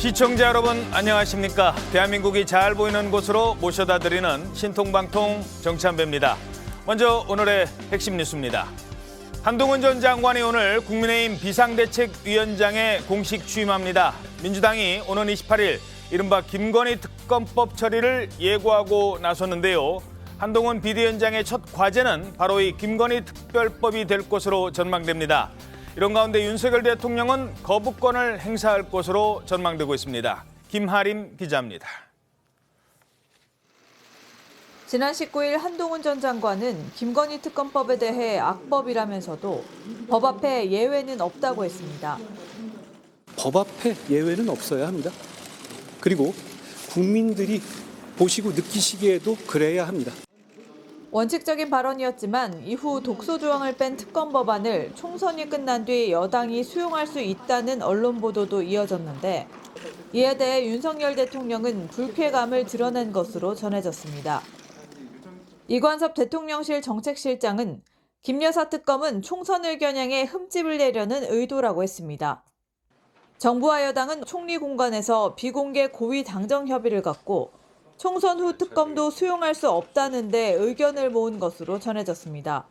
시청자 여러분 안녕하십니까? 대한민국이 잘 보이는 곳으로 모셔다 드리는 신통방통 정찬배입니다. 먼저 오늘의 핵심 뉴스입니다. 한동훈 전 장관이 오늘 국민의힘 비상대책위원장에 공식 취임합니다. 민주당이 오는 28일 이른바 김건희 특검법 처리를 예고하고 나섰는데요. 한동훈 비대위원장의 첫 과제는 바로 이 김건희 특별법이 될 것으로 전망됩니다. 이런 가운데 윤석열 대통령은 거부권을 행사할 것으로 전망되고 있습니다. 김하림 기자입니다. 지난 19일 한동훈 전 장관은 김건희 특검법에 대해 악법이라면서도 법 앞에 예외는 없다고 했습니다. 법 앞에 예외는 없어야 합니다. 그리고 국민들이 보시고 느끼시기에도 그래야 합니다. 원칙적인 발언이었지만 이후 독소 조항을 뺀 특검 법안을 총선이 끝난 뒤 여당이 수용할 수 있다는 언론 보도도 이어졌는데 이에 대해 윤석열 대통령은 불쾌감을 드러낸 것으로 전해졌습니다. 이관섭 대통령실 정책실장은 김 여사 특검은 총선을 겨냥해 흠집을 내려는 의도라고 했습니다. 정부와 여당은 총리 공간에서 비공개 고위 당정 협의를 갖고 총선 후 특검도 수용할 수 없다는데 의견을 모은 것으로 전해졌습니다.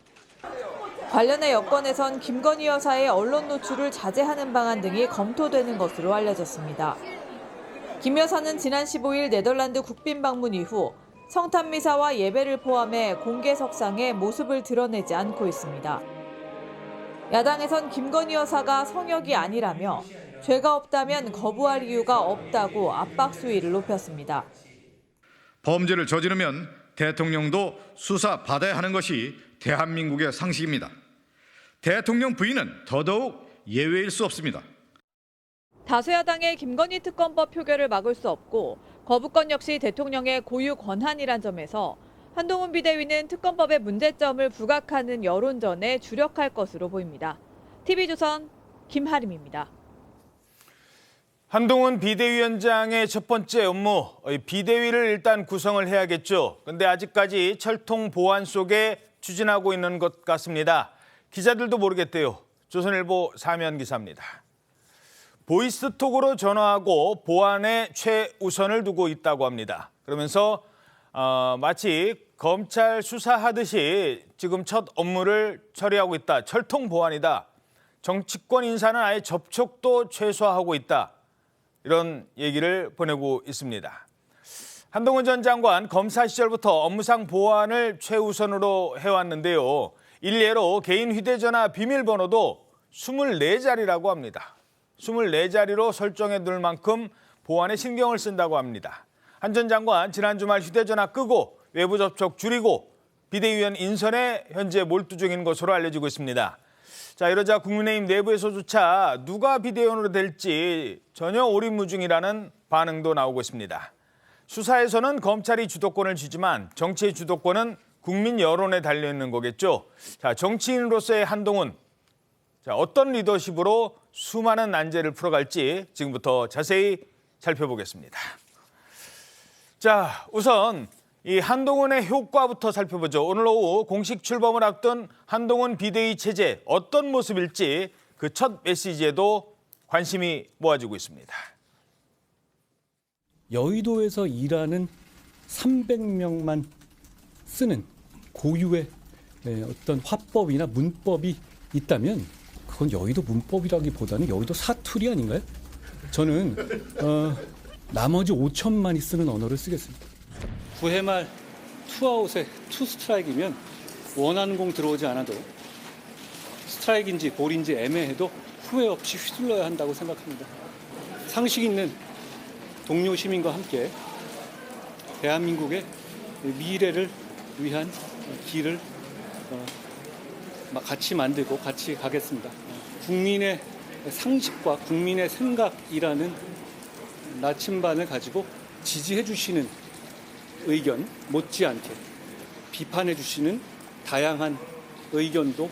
관련해 여권에선 김건희 여사의 언론 노출을 자제하는 방안 등이 검토되는 것으로 알려졌습니다. 김 여사는 지난 15일 네덜란드 국빈 방문 이후 성탄미사와 예배를 포함해 공개석상에 모습을 드러내지 않고 있습니다. 야당에선 김건희 여사가 성역이 아니라며 죄가 없다면 거부할 이유가 없다고 압박 수위를 높였습니다. 범죄를 저지르면 대통령도 수사받아야 하는 것이 대한민국의 상식입니다. 대통령 부인은 더더욱 예외일 수 없습니다. 다수야당의 김건희 특검법 표결을 막을 수 없고 거부권 역시 대통령의 고유 권한이란 점에서 한동훈 비대위는 특검법의 문제점을 부각하는 여론전에 주력할 것으로 보입니다. TV조선 김하림입니다. 한동훈 비대위원장의 첫 번째 업무, 비대위를 일단 구성을 해야겠죠. 그런데 아직까지 철통 보안 속에 추진하고 있는 것 같습니다. 기자들도 모르겠대요. 조선일보 사면 기사입니다. 보이스톡으로 전화하고 보안에 최우선을 두고 있다고 합니다. 그러면서 마치 검찰 수사하듯이 지금 첫 업무를 처리하고 있다. 철통 보안이다. 정치권 인사는 아예 접촉도 최소화하고 있다. 이런 얘기를 보내고 있습니다. 한동훈 전 장관 검사 시절부터 업무상 보안을 최우선으로 해왔는데요. 일례로 개인 휴대전화 비밀번호도 24자리라고 합니다. 24자리로 설정해 둘 만큼 보안에 신경을 쓴다고 합니다. 한 전 장관 지난 주말 휴대전화 끄고 외부 접촉 줄이고 비대위원 인선에 현재 몰두 중인 것으로 알려지고 있습니다. 자, 이러자 국민의힘 내부에서조차 누가 비대위원으로 될지 전혀 오리무중이라는 반응도 나오고 있습니다. 수사에서는 검찰이 주도권을 쥐지만 정치의 주도권은 국민 여론에 달려있는 거겠죠. 자, 정치인으로서의 한동훈, 자, 어떤 리더십으로 수많은 난제를 풀어갈지 지금부터 자세히 살펴보겠습니다. 자, 우선 이 한동훈의 효과부터 살펴보죠. 오늘 오후 공식 출범을 앞둔 한동훈 비대위 체제 어떤 모습일지 그 첫 메시지에도 관심이 모아지고 있습니다. 여의도에서 일하는 300명만 쓰는 고유의 어떤 화법이나 문법이 있다면 그건 여의도 문법이라기보다는 여의도 사투리 아닌가요? 저는 나머지 5천만이 쓰는 언어를 쓰겠습니다. 9회 말 투아웃에 투 스트라이크이면 원하는 공 들어오지 않아도 스트라이크인지 볼인지 애매해도 후회 없이 휘둘러야 한다고 생각합니다. 상식 있는 동료 시민과 함께 대한민국의 미래를 위한 길을 같이 만들고 같이 가겠습니다. 국민의 상식과 국민의 생각이라는 나침반을 가지고 지지해 주시는 의견 못지않게 비판해 주시는 다양한 의견도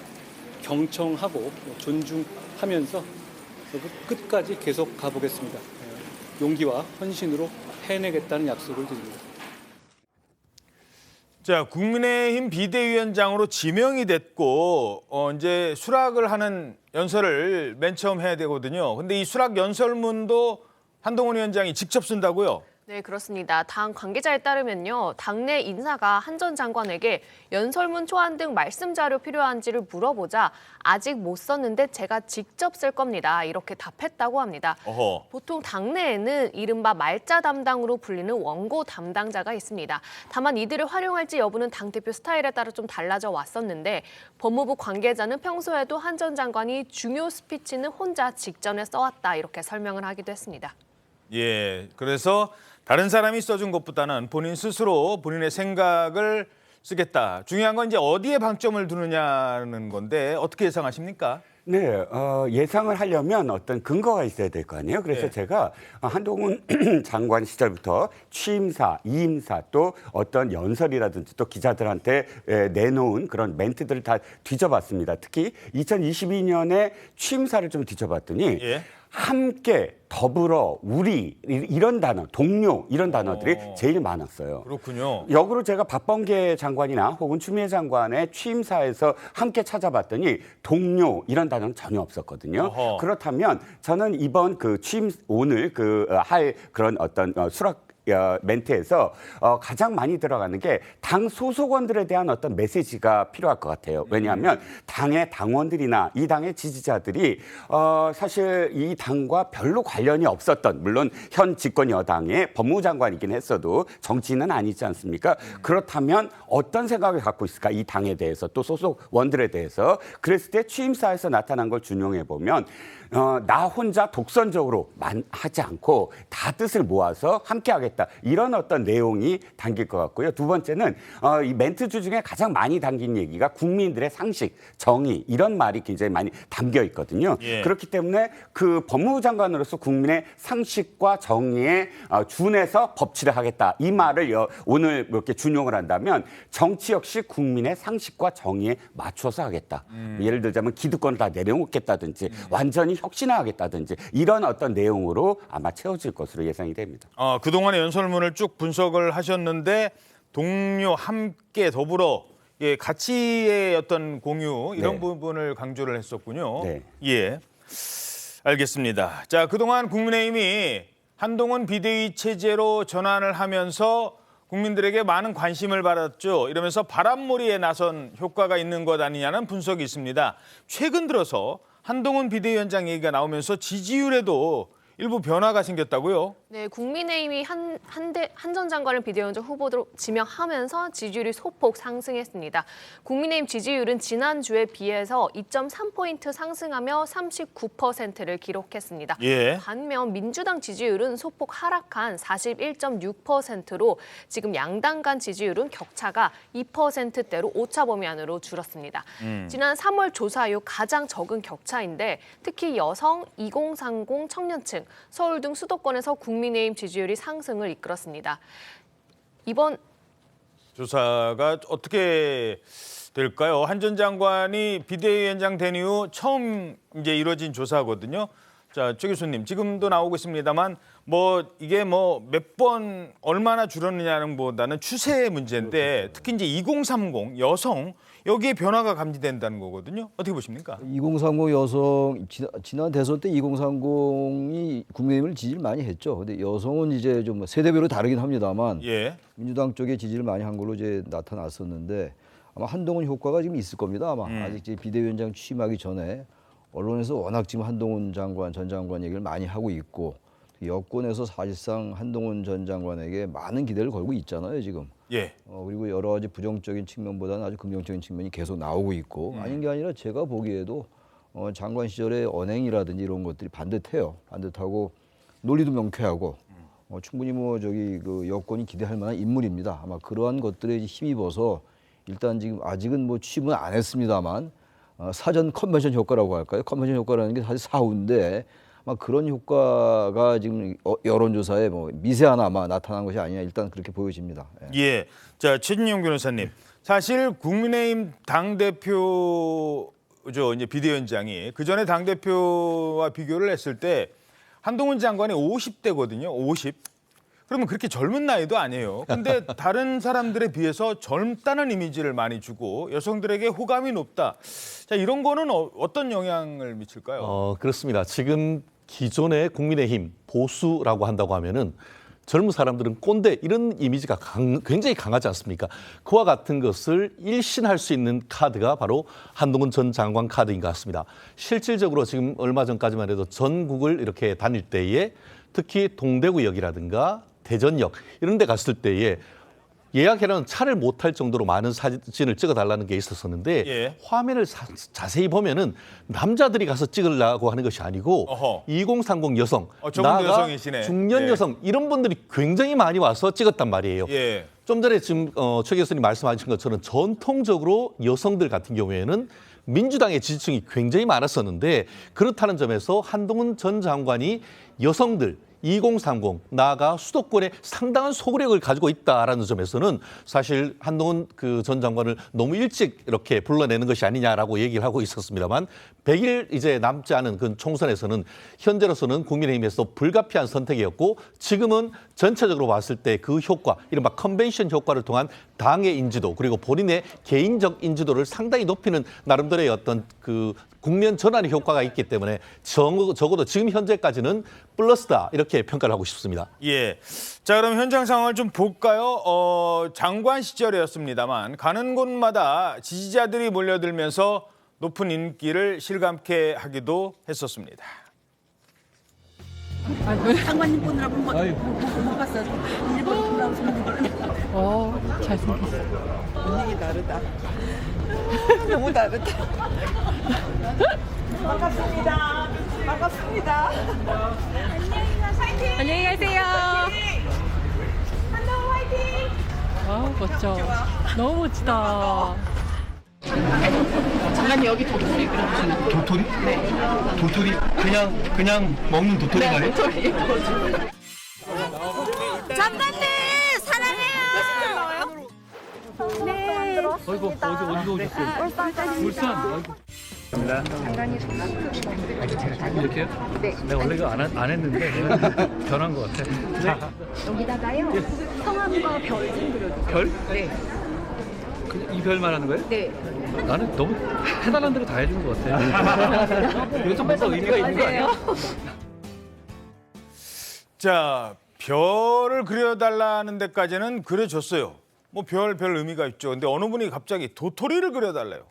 경청하고 존중하면서 끝까지 계속 가보겠습니다. 용기와 헌신으로 해내겠다는 약속을 드립니다. 자, 국민의힘 비대위원장으로 지명이 됐고 이제 수락을 하는 연설을 맨 처음 해야 되거든요. 근데 이 수락 연설문도 한동훈 위원장이 직접 쓴다고요? 네, 그렇습니다. 당 관계자에 따르면요. 당내 인사가 한 전 장관에게 연설문 초안 등 말씀 자료 필요한지를 물어보자 아직 못 썼는데 제가 직접 쓸 겁니다. 이렇게 답했다고 합니다. 어허. 보통 당내에는 이른바 말자 담당으로 불리는 원고 담당자가 있습니다. 다만 이들을 활용할지 여부는 당대표 스타일에 따라 좀 달라져 왔었는데 법무부 관계자는 평소에도 한 전 장관이 중요 스피치는 혼자 직전에 써왔다 이렇게 설명을 하기도 했습니다. 예, 그래서 다른 사람이 써준 것보다는 본인 스스로 본인의 생각을 쓰겠다. 중요한 건 이제 어디에 방점을 두느냐는 건데 어떻게 예상하십니까? 네, 예상을 하려면 어떤 근거가 있어야 될 거 아니에요. 그래서 네. 제가 한동훈 장관 시절부터 취임사, 이임사 또 어떤 연설이라든지 또 기자들한테 내놓은 그런 멘트들을 다 뒤져봤습니다. 특히 2022년에 취임사를 좀 뒤져봤더니 예. 함께, 더불어, 우리 이런 단어, 동료 이런 단어들이 제일 많았어요. 그렇군요. 역으로 제가 박범계 장관이나 혹은 추미애 장관의 취임사에서 함께 찾아봤더니 동료 이런 단어는 전혀 없었거든요. 어허. 그렇다면 저는 이번 그 오늘 할 그런 어떤 수락 멘트에서 가장 많이 들어가는 게 당 소속원들에 대한 어떤 메시지가 필요할 것 같아요. 왜냐하면 당의 당원들이나 이 당의 지지자들이 사실 이 당과 별로 관련이 없었던, 물론 현 집권 여당의 법무부 장관이긴 했어도 정치인은 아니지 않습니까? 그렇다면 어떤 생각을 갖고 있을까? 이 당에 대해서 또 소속원들에 대해서. 그랬을 때 취임사에서 나타난 걸 준용해 보면 나 혼자 독선적으로 하지 않고 다 뜻을 모아서 함께 하겠다. 이런 어떤 내용이 담길 것 같고요. 두 번째는 이 멘트주 중에 가장 많이 담긴 얘기가 국민들의 상식, 정의 이런 말이 굉장히 많이 담겨 있거든요. 예. 그렇기 때문에 그 법무부 장관으로서 국민의 상식과 정의에 준해서 법치를 하겠다. 이 말을 오늘 이렇게 준용을 한다면 정치 역시 국민의 상식과 정의에 맞춰서 하겠다. 예를 들자면 기득권을 다 내려놓겠다든지 완전히 혁신하겠다든지 이런 어떤 내용으로 아마 채워질 것으로 예상이 됩니다. 그동안의 연설문을 쭉 분석을 하셨는데 동료 함께 더불어 가치의 어떤 공유 이런 네. 부분을 강조를 했었군요. 네. 예, 알겠습니다. 자, 그동안 국민의힘이 한동훈 비대위 체제로 전환을 하면서 국민들에게 많은 관심을 받았죠. 이러면서 바람몰이에 나선 효과가 있는 것 아니냐는 분석이 있습니다. 최근 들어서 한동훈 비대위원장 얘기가 나오면서 지지율에도 일부 변화가 생겼다고요? 네, 국민의힘이 한 전 장관을 비대위원장 후보로 지명하면서 지지율이 소폭 상승했습니다. 국민의힘 지지율은 지난주에 비해서 2.3포인트 상승하며 39%를 기록했습니다. 예. 반면 민주당 지지율은 소폭 하락한 41.6%로 지금 양당 간 지지율은 격차가 2%대로 오차 범위 안으로 줄었습니다. 지난 3월 조사 이후 가장 적은 격차인데 특히 여성, 2030 청년층, 서울 등 수도권에서 국민의힘 지지율이 상승을 이끌었습니다. 이번 조사가 어떻게 될까요? 한 전 장관이 비대위원장 된 이후 처음 이제 이루어진 조사거든요. 자, 최 교수님, 지금도 나오고 있습니다만 이게 몇 번 얼마나 줄었느냐는 보다는 추세의 문제인데 특히 이제 2030 여성 여기에 변화가 감지된다는 거거든요. 어떻게 보십니까? 2030 여성 지난 대선 때 2030이 국민의힘을 지지를 많이 했죠. 근데 여성은 이제 좀 세대별로 다르긴 합니다만 예. 민주당 쪽에 지지를 많이 한 걸로 이제 나타났었는데 아마 한동훈 효과가 지금 있을 겁니다. 아마 아직 이제 비대위원장 취임하기 전에 언론에서 워낙 지금 한동훈 장관 전 장관 얘기를 많이 하고 있고 여권에서 사실상 한동훈 전 장관에게 많은 기대를 걸고 있잖아요 지금. 예. 그리고 여러 가지 부정적인 측면보다는 아주 긍정적인 측면이 계속 나오고 있고 아닌 게 아니라 제가 보기에도 장관 시절의 언행이라든지 이런 것들이 반듯해요. 반듯하고 논리도 명쾌하고 충분히 그 여권이 기대할 만한 인물입니다. 아마 그러한 것들에 힘입어서 일단 지금 아직은 취임은 안 했습니다만 사전 컨벤션 효과라고 할까요? 컨벤션 효과라는 게 사실 사후인데 아마 그런 효과가 지금 여론조사에 미세하나마 나타난 것이 아니냐 일단 그렇게 보여집니다. 예. 예. 자, 최진영 변호사님. 사실 국민의힘 당대표죠. 이제 비대위원장이 그전에 당대표와 비교를 했을 때 한동훈 장관이 50대거든요. 50. 그러면 그렇게 젊은 나이도 아니에요. 근데 다른 사람들에 비해서 젊다는 이미지를 많이 주고 여성들에게 호감이 높다. 자, 이런 거는 어떤 영향을 미칠까요? 그렇습니다. 지금 기존의 국민의힘 보수라고 한다고 하면은 젊은 사람들은 꼰대 이런 이미지가 굉장히 강하지 않습니까? 그와 같은 것을 일신할 수 있는 카드가 바로 한동훈 전 장관 카드인 것 같습니다. 실질적으로 지금 얼마 전까지만 해도 전국을 이렇게 다닐 때에 특히 동대구역이라든가 대전역 이런 데 갔을 때에 예약해놓은 차를 못 탈 정도로 많은 사진을 찍어달라는 게 있었었는데 예. 화면을 자세히 보면은 남자들이 가서 찍으려고 하는 것이 아니고 어허. 2030 여성, 저분도 나아가 여성이시네. 중년 예. 여성 이런 분들이 굉장히 많이 와서 찍었단 말이에요. 예. 좀 전에 지금 최 교수님 말씀하신 것처럼 전통적으로 여성들 같은 경우에는 민주당의 지지층이 굉장히 많았었는데 그렇다는 점에서 한동훈 전 장관이 여성들 2030 나아가 수도권에 상당한 소구력을 가지고 있다라는 점에서는 사실 한동훈 그 전 장관을 너무 일찍 이렇게 불러내는 것이 아니냐라고 얘기를 하고 있었습니다만 100일 이제 남지 않은 그 총선에서는 현재로서는 국민의힘에서 불가피한 선택이었고 지금은 전체적으로 봤을 때 그 효과 이른바 컨벤션 효과를 통한 당의 인지도 그리고 본인의 개인적 인지도를 상당히 높이는 나름대로의 어떤 그 국면 전환의 효과가 있기 때문에 적어도 지금 현재까지는 플러스다 이렇게 평가를 하고 싶습니다. 예. 자, 그럼 현장 상황을 좀 볼까요? 장관 시절이었습니다만 가는 곳마다 지지자들이 몰려들면서 높은 인기를 실감케 하기도 했었습니다. 장관님 보느라고 못 봤어. 일본 보느라고 잘생겼어. 분위기 다르다. 너무 다르다. 반갑습니다. 반갑습니다. 안녕히 가세요. 한동 화이팅! 멋져. 너무 멋지다. 장관님 여기 도토리 그려주시는 도토리? 네. 도토리 그냥 먹는 도토리가요? 장관님 사랑해요. 네. 어이구 어디서 오셨어요? 울산. 아이고. 이렇게요? 네. 내가 원래 이거 안 했는데 변한 것 같아. 네. 여기다가요 성함과 별 좀 그려주세요. 별? 네. 이 별 말하는 거예요? 네. 나는 너무 해달라는 대로 다 해주는 것 같아. 이것도 뭔가 의미가 있는 거 아니야? 자, 별을 그려달라는 데까지는 그려줬어요. 뭐 별 의미가 있죠. 근데 어느 분이 갑자기 도토리를 그려달래요.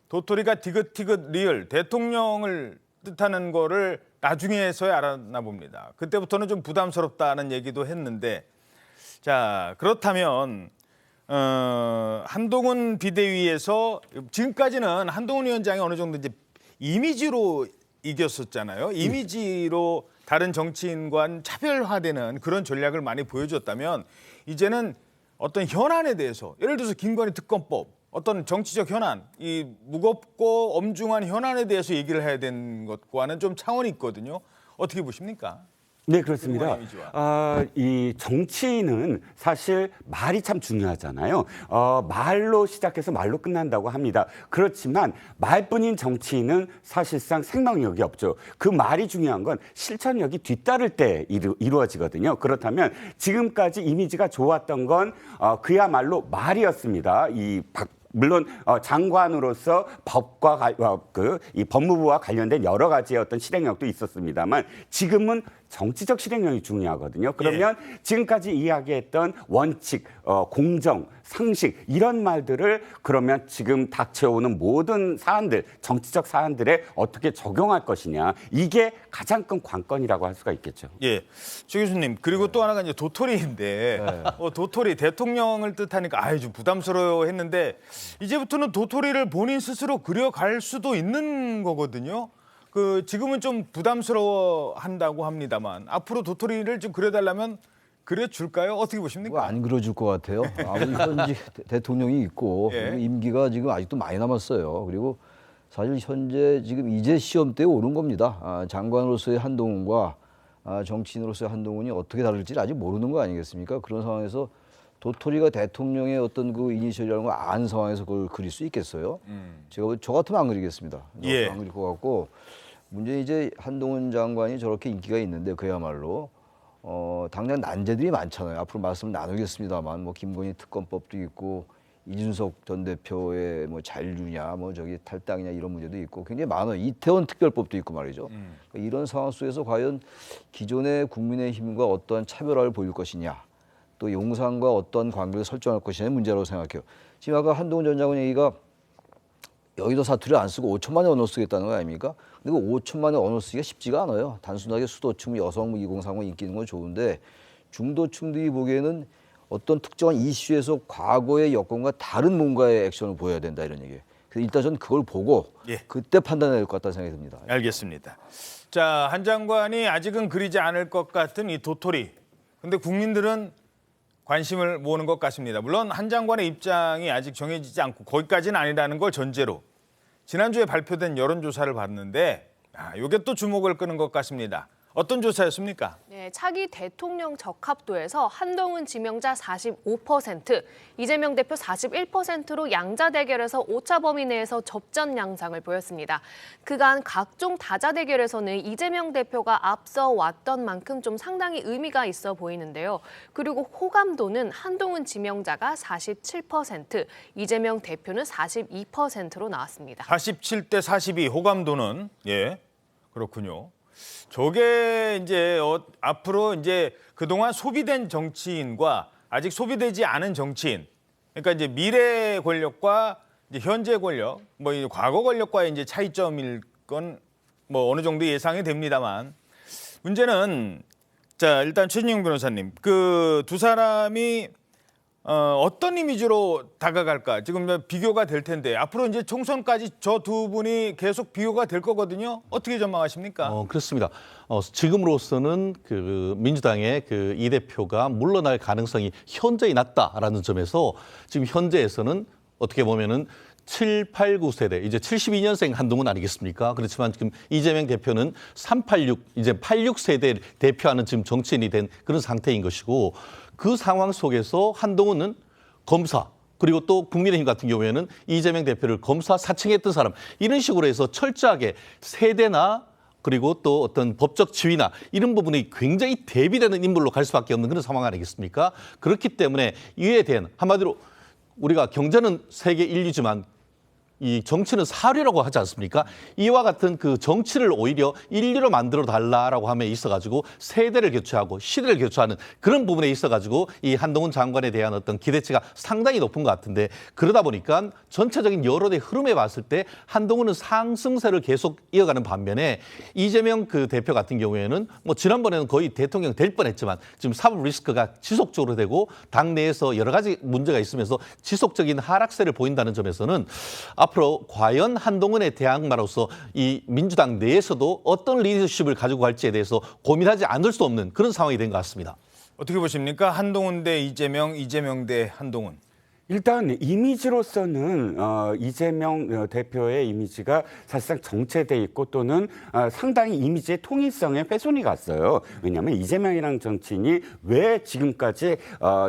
도토리가 티긋티긋 리을 대통령을 뜻하는 거를 나중에서야 알았나 봅니다. 그때부터는 좀 부담스럽다는 얘기도 했는데 자, 그렇다면 한동훈 비대위에서 지금까지는 한동훈 위원장이 어느 정도 이제 이미지로 이겼었잖아요. 이미지로 다른 정치인과는 차별화되는 그런 전략을 많이 보여줬다면 이제는 어떤 현안에 대해서 예를 들어서 김건희 특검법 어떤 정치적 현안, 이 무겁고 엄중한 현안에 대해서 얘기를 해야 되는 것과는 좀 차원이 있거든요. 어떻게 보십니까? 네, 그렇습니다. 이미지와. 이 정치는 사실 말이 참 중요하잖아요. 말로 시작해서 말로 끝난다고 합니다. 그렇지만 말뿐인 정치인은 사실상 생명력이 없죠. 그 말이 중요한 건 실천력이 뒤따를 때 이루어지거든요. 그렇다면 지금까지 이미지가 좋았던 건 그야말로 말이었습니다. 물론 장관으로서 이 법무부와 관련된 여러 가지의 어떤 실행력도 있었습니다만 지금은 정치적 실행력이 중요하거든요. 그러면 지금까지 이야기했던 원칙, 공정, 상식 이런 말들을 그러면 지금 닥쳐오는 모든 사안들, 정치적 사안들에 어떻게 적용할 것이냐 이게 가장 큰 관건이라고 할 수가 있겠죠. 예, 최 교수님 그리고 또 하나가 이제 도토리인데 도토리 대통령을 뜻하니까 좀 부담스러워했는데 이제부터는 도토리를 본인 스스로 그려갈 수도 있는 거거든요. 지금은 좀 부담스러워한다고 합니다만 앞으로 도토리를 좀 그려달라면 그려줄까요? 어떻게 보십니까? 안 그려줄 것 같아요. 아무리 현직 대통령이 있고 그리고 임기가 지금 아직도 많이 남았어요. 그리고 사실 현재 지금 이제 시험대에 오른 겁니다. 장관으로서의 한동훈과 정치인으로서의 한동훈이 어떻게 다를지 아직 모르는 거 아니겠습니까? 그런 상황에서 도토리가 대통령의 어떤 그 이니셜이라는 걸 안 상황에서 그걸 그릴 수 있겠어요? 저 같으면 안 그리겠습니다. 예. 안 그릴 것 같고 문제는 이제 한동훈 장관이 저렇게 인기가 있는데 그야말로 당장 난제들이 많잖아요. 앞으로 말씀을 나누겠습니다만 뭐 김건희 특검법도 있고 이준석 전 대표의 뭐 잔류냐, 뭐 저기 탈당이냐 이런 문제도 있고 굉장히 많아요. 이태원 특별법도 있고 말이죠. 그러니까 이런 상황 속에서 과연 기존의 국민의힘과 어떠한 차별화를 보일 것이냐, 또 용산과 어떤 관계를 설정할 것이냐의 문제라고 생각해요. 지금 아까 한동훈 전 장관 얘기가 여의도 사투리를 안 쓰고 5천만의 언어 쓰겠다는 거 아닙니까? 근데 그 5천만의 언어 쓰기가 쉽지가 않아요. 단순하게 수도층, 여성, 2030 인기 있는 건 좋은데 중도층들이 보기에는 어떤 특정한 이슈에서 과거의 여건과 다른 뭔가의 액션을 보여야 된다 이런 얘기예요. 그래서 일단 저는 그걸 보고 그때 판단해야 될 것 같다는 생각이 듭니다. 알겠습니다. 자, 한 장관이 아직은 그리지 않을 것 같은 이 도토리. 근데 국민들은 관심을 모으는 것 같습니다. 물론 한 장관의 입장이 아직 정해지지 않고 거기까지는 아니라는 걸 전제로 지난주에 발표된 여론조사를 봤는데 이게 또 주목을 끄는 것 같습니다. 어떤 조사였습니까? 네, 차기 대통령 적합도에서 한동훈 지명자 45%, 이재명 대표 41%로 양자 대결에서 오차 범위 내에서 접전 양상을 보였습니다. 그간 각종 다자 대결에서는 이재명 대표가 앞서 왔던 만큼 좀 상당히 의미가 있어 보이는데요. 그리고 호감도는 한동훈 지명자가 47%, 이재명 대표는 42%로 나왔습니다. 47대 42 호감도는 그렇군요. 저게 이제 앞으로 이제 그동안 소비된 정치인과 아직 소비되지 않은 정치인, 그러니까 이제 미래 권력과 이제 현재 권력, 뭐 이제 과거 권력과의 이제 차이점일 건 뭐 어느 정도 예상이 됩니다만 문제는 자 일단 최진영 변호사님 그 두 사람이 어떤 이미지로 다가갈까 지금 비교가 될 텐데 앞으로 이제 총선까지 저 두 분이 계속 비교가 될 거거든요. 어떻게 전망하십니까? 그렇습니다. 지금으로서는 그 민주당의 그 이 대표가 물러날 가능성이 현저히 낮다라는 점에서 지금 현재에서는 어떻게 보면은 7, 8, 9세대, 이제 72년생 한동훈 아니겠습니까? 그렇지만 지금 이재명 대표는 386, 이제 86세대를 대표하는 지금 정치인이 된 그런 상태인 것이고 그 상황 속에서 한동훈은 검사, 그리고 또 국민의힘 같은 경우에는 이재명 대표를 검사 사칭했던 사람, 이런 식으로 해서 철저하게 세대나 그리고 또 어떤 법적 지위나 이런 부분이 굉장히 대비되는 인물로 갈 수밖에 없는 그런 상황 아니겠습니까? 그렇기 때문에 이에 대한 한마디로 우리가 경제는 세계 1위지만 이 정치는 사류라고 하지 않습니까? 이와 같은 그 정치를 오히려 인류로 만들어 달라라고 함에 있어가지고 세대를 교체하고 시대를 교체하는 그런 부분에 있어가지고 이 한동훈 장관에 대한 어떤 기대치가 상당히 높은 것 같은데 그러다 보니까 전체적인 여론의 흐름에 봤을 때 한동훈은 상승세를 계속 이어가는 반면에 이재명 그 대표 같은 경우에는 뭐 지난번에는 거의 대통령 될 뻔했지만 지금 사법 리스크가 지속적으로 되고 당내에서 여러 가지 문제가 있으면서 지속적인 하락세를 보인다는 점에서는 앞으로 과연 한동훈에 대한 말로서 이 민주당 내에서도 어떤 리더십을 가지고 갈지에 대해서 고민하지 않을 수 없는 그런 상황이 된 것 같습니다. 어떻게 보십니까? 한동훈 대 이재명, 이재명 대 한동훈. 일단 이미지로서는 이재명 대표의 이미지가 사실상 정체돼 있고 또는 상당히 이미지의 통일성에 훼손이 갔어요. 왜냐하면 이재명이라는 정치인이 왜 지금까지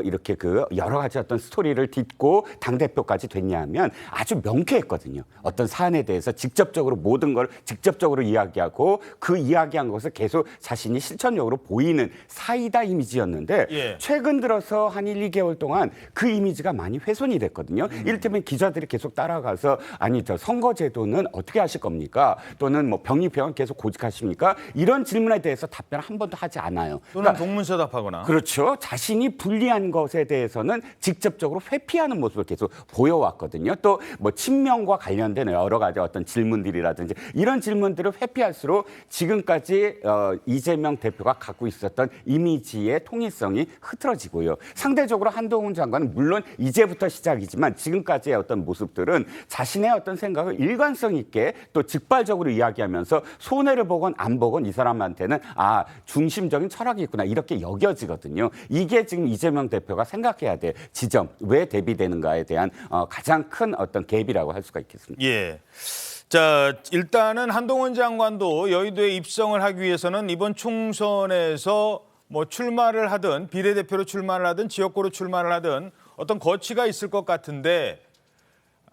이렇게 그 여러 가지 어떤 스토리를 딛고 당대표까지 됐냐면 아주 명쾌했거든요. 어떤 사안에 대해서 직접적으로 모든 걸 직접적으로 이야기하고 그 이야기한 것을 계속 자신이 실천적으로 보이는 사이다 이미지였는데 최근 들어서 한 1, 2개월 동안 그 이미지가 많이 훼손이 됐거든요. 이를테면 기자들이 계속 따라가서 아니 저 선거제도는 어떻게 하실 겁니까? 또는 뭐 병립병원 계속 고집하십니까? 이런 질문에 대해서 답변을 한 번도 하지 않아요. 또는 그러니까, 동문서답하거나. 그렇죠. 자신이 불리한 것에 대해서는 직접적으로 회피하는 모습을 계속 보여왔거든요. 또 뭐 친명과 관련된 여러 가지 어떤 질문들이라든지 이런 질문들을 회피할수록 지금까지 이재명 대표가 갖고 있었던 이미지의 통일성이 흐트러지고요. 상대적으로 한동훈 장관은 물론 이제부터 시작이지만 지금까지의 어떤 모습들은 자신의 어떤 생각을 일관성 있게 또 직발적으로 이야기하면서 손해를 보건 안 보건 이 사람한테는 중심적인 철학이 있구나 이렇게 여겨지거든요. 이게 지금 이재명 대표가 생각해야 될 지점, 왜 대비되는가에 대한 가장 큰 어떤 갭이라고 할 수가 있겠습니다. 예. 자, 일단은 한동훈 장관도 여의도에 입성을 하기 위해서는 이번 총선에서 뭐 출마를 하든 비례대표로 출마를 하든 지역구로 출마를 하든 어떤 거취가 있을 것 같은데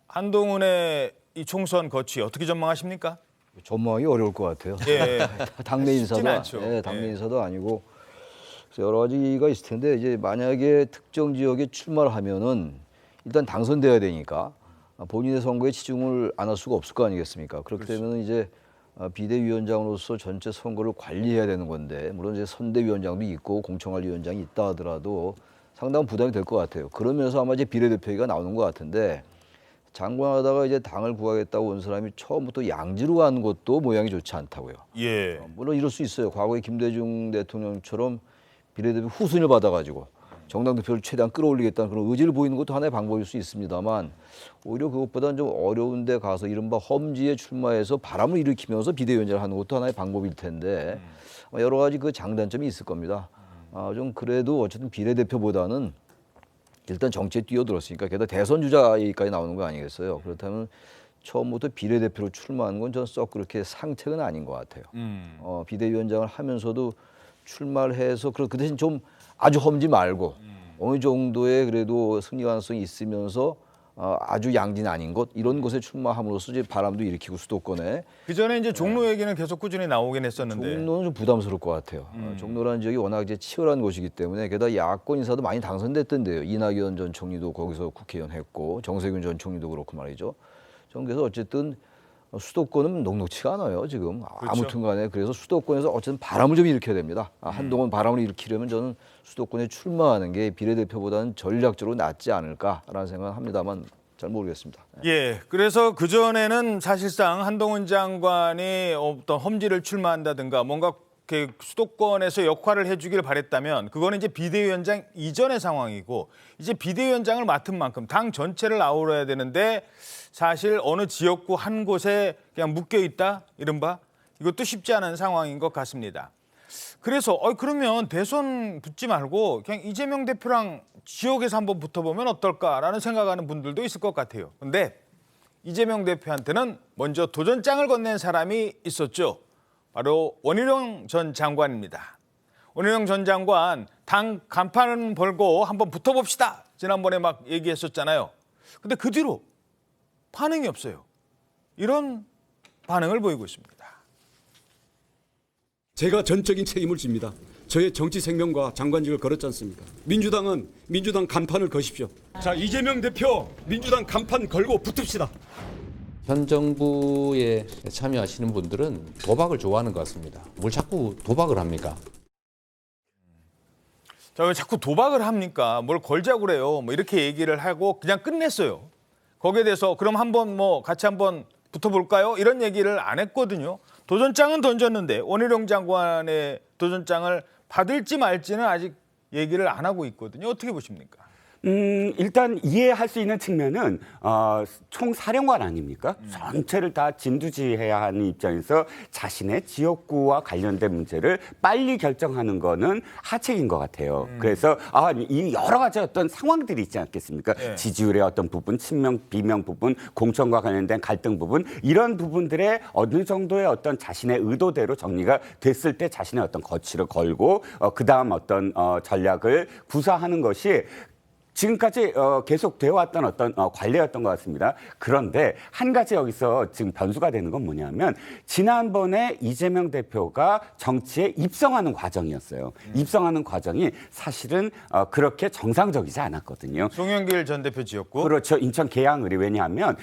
한동훈의 이 총선 거취 어떻게 전망하십니까? 전망이 어려울 것 같아요. 당내 인사도 당내 인사도 아니고 그래서 여러 가지가 있을 텐데 이제 만약에 특정 지역에 출마를 하면은 일단 당선돼야 되니까 본인의 선거에 치중을 안 할 수가 없을 거 아니겠습니까? 그렇게 되면 이제 비대위원장으로서 전체 선거를 관리해야 되는 건데 물론 이제 선대위원장도 있고 공청관리위원장이 있다 하더라도 상당한 부담이 될 것 같아요. 그러면서 아마 이제 비례대표가 나오는 것 같은데 장관하다가 이제 당을 구하겠다고 온 사람이 처음부터 양지로 가는 것도 모양이 좋지 않다고요. 예. 물론 이럴 수 있어요. 과거에 김대중 대통령처럼 비례대표 후순위를 받아가지고 정당 대표를 최대한 끌어올리겠다는 그런 의지를 보이는 것도 하나의 방법일 수 있습니다만 오히려 그것보다는 좀 어려운 데 가서 이른바 험지에 출마해서 바람을 일으키면서 비대위원장을 하는 것도 하나의 방법일 텐데 여러 가지 그 장단점이 있을 겁니다. 좀 그래도 어쨌든 비례대표보다는 일단 정치에 뛰어들었으니까 게다가 대선 주자까지 나오는 거 아니겠어요. 그렇다면 처음부터 비례대표로 출마하는 건 전 썩 그렇게 상책은 아닌 것 같아요. 비대위원장을 하면서도 출마를 해서 그 대신 좀 아주 험지 말고 어느 정도의 그래도 승리 가능성이 있으면서 아주 양진 아닌 것 이런 것에 출마함으로써 이제 바람도 일으키고 수도권에 그 전에 이제 종로 얘기는 계속 꾸준히 나오긴 했었는데 종로는 좀 부담스러울 것 같아요. 종로라는 지역이 워낙 이제 치열한 곳이기 때문에 게다가 야권 인사도 많이 당선됐던데요. 이낙연 전 총리도 거기서 국회의원 했고 정세균 전 총리도 그렇고 말이죠. 저는 그래서 어쨌든 수도권은 녹록치가 않아요 지금. 아무튼 간에 그래서 수도권에서 어쨌든 바람을 좀 일으켜야 됩니다. 한동안 바람을 일으키려면 저는 수도권에 출마하는 게 비례대표보다는 전략적으로 낫지 않을까라는 생각을 합니다만 잘 모르겠습니다. 예, 그래서 그전에는 사실상 한동훈 장관이 어떤 험지를 출마한다든가 뭔가 수도권에서 역할을 해주길 바랬다면 그거는 이제 비대위원장 이전의 상황이고 이제 비대위원장을 맡은 만큼 당 전체를 아우러야 되는데 사실 어느 지역구 한 곳에 그냥 묶여 있다 이른바 이것도 쉽지 않은 상황인 것 같습니다. 그래서 그러면 대선 붙지 말고 그냥 이재명 대표랑 지역에서 한번 붙어보면 어떨까라는 생각하는 분들도 있을 것 같아요. 근데 이재명 대표한테는 먼저 도전장을 건넨 사람이 있었죠. 바로 원희룡 전 장관입니다. 원희룡 전 장관 당 간판 벌고 한번 붙어봅시다. 지난번에 막 얘기했었잖아요. 근데 그 뒤로 반응이 없어요. 이런 반응을 보이고 있습니다. 제가 전적인 책임을 집니다. 저의 정치 생명과 장관직을 걸었지 않습니까? 민주당은 민주당 간판을 거십시오. 자, 이재명 대표 민주당 간판 걸고 붙읍시다. 현 정부에 참여하시는 분들은 도박을 좋아하는 것 같습니다. 뭘 자꾸 도박을 합니까? 자, 왜 자꾸 도박을 합니까? 뭘 걸자고 그래요. 뭐 이렇게 얘기를 하고 그냥 끝냈어요. 거기에 대해서 그럼 한번 같이 한번 붙어볼까요? 이런 얘기를 안 했거든요. 도전장은 던졌는데 원희룡 장관의 도전장을 받을지 말지는 아직 얘기를 안 하고 있거든요. 어떻게 보십니까? 일단 이해할 수 있는 측면은 총사령관 아닙니까? 전체를 다 진두지휘해야 하는 입장에서 자신의 지역구와 관련된 문제를 빨리 결정하는 거는 하책인 것 같아요. 그래서 이 여러 가지 어떤 상황들이 있지 않겠습니까? 네. 지지율의 어떤 부분, 친명, 비명 부분, 공천과 관련된 갈등 부분 이런 부분들의 어느 정도의 어떤 자신의 의도대로 정리가 됐을 때 자신의 어떤 거취를 걸고 그다음 어떤 전략을 구사하는 것이 지금까지 계속 되어 왔던 어떤 관례였던 것 같습니다. 그런데 한 가지 여기서 지금 변수가 되는 건 뭐냐면 지난번에 이재명 대표가 정치에 입성하는 과정이었어요. 입성하는 과정이 사실은 그렇게 정상적이지 않았거든요. 송영길 전 대표 지역구. 그렇죠. 인천 계양을이 왜냐하면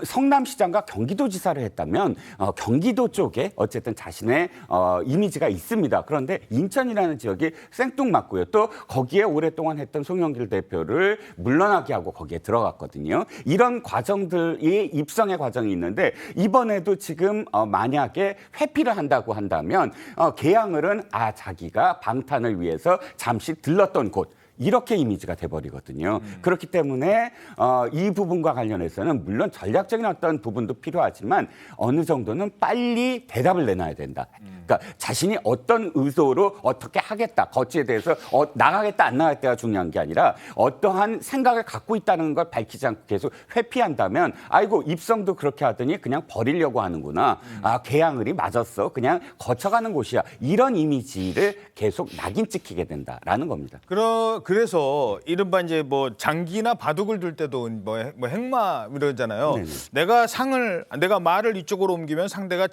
성남시장과 경기도지사를 했다면 경기도 쪽에 어쨌든 자신의 이미지가 있습니다. 그런데 인천이라는 지역이 생뚱맞고요. 또 거기에 오랫동안 했던 송영길 대표를 물러나게 하고 거기에 들어갔거든요. 이런 과정들이 입성의 과정이 있는데 이번에도 지금 만약에 회피를 한다고 한다면 계양을은 자기가 방탄을 위해서 잠시 들렀던 곳 이렇게 이미지가 돼버리거든요. 그렇기 때문에 이 부분과 관련해서는 물론 전략적인 어떤 부분도 필요하지만 어느 정도는 빨리 대답을 내놔야 된다. 그러니까 자신이 어떤 의도로 어떻게 하겠다. 거치에 대해서 나가겠다 안 나가겠다가 중요한 게 아니라 어떠한 생각을 갖고 있다는 걸 밝히지 않고 계속 회피한다면 아이고 입성도 그렇게 하더니 그냥 버리려고 하는구나. 계양을이 맞았어. 그냥 거쳐가는 곳이야. 이런 이미지를 계속 낙인 찍히게 된다라는 겁니다. 그래서 이른바 이제 장기나 바둑을 둘 때도 행마 이러잖아요. 네네. 내가 말을 이쪽으로 옮기면 상대가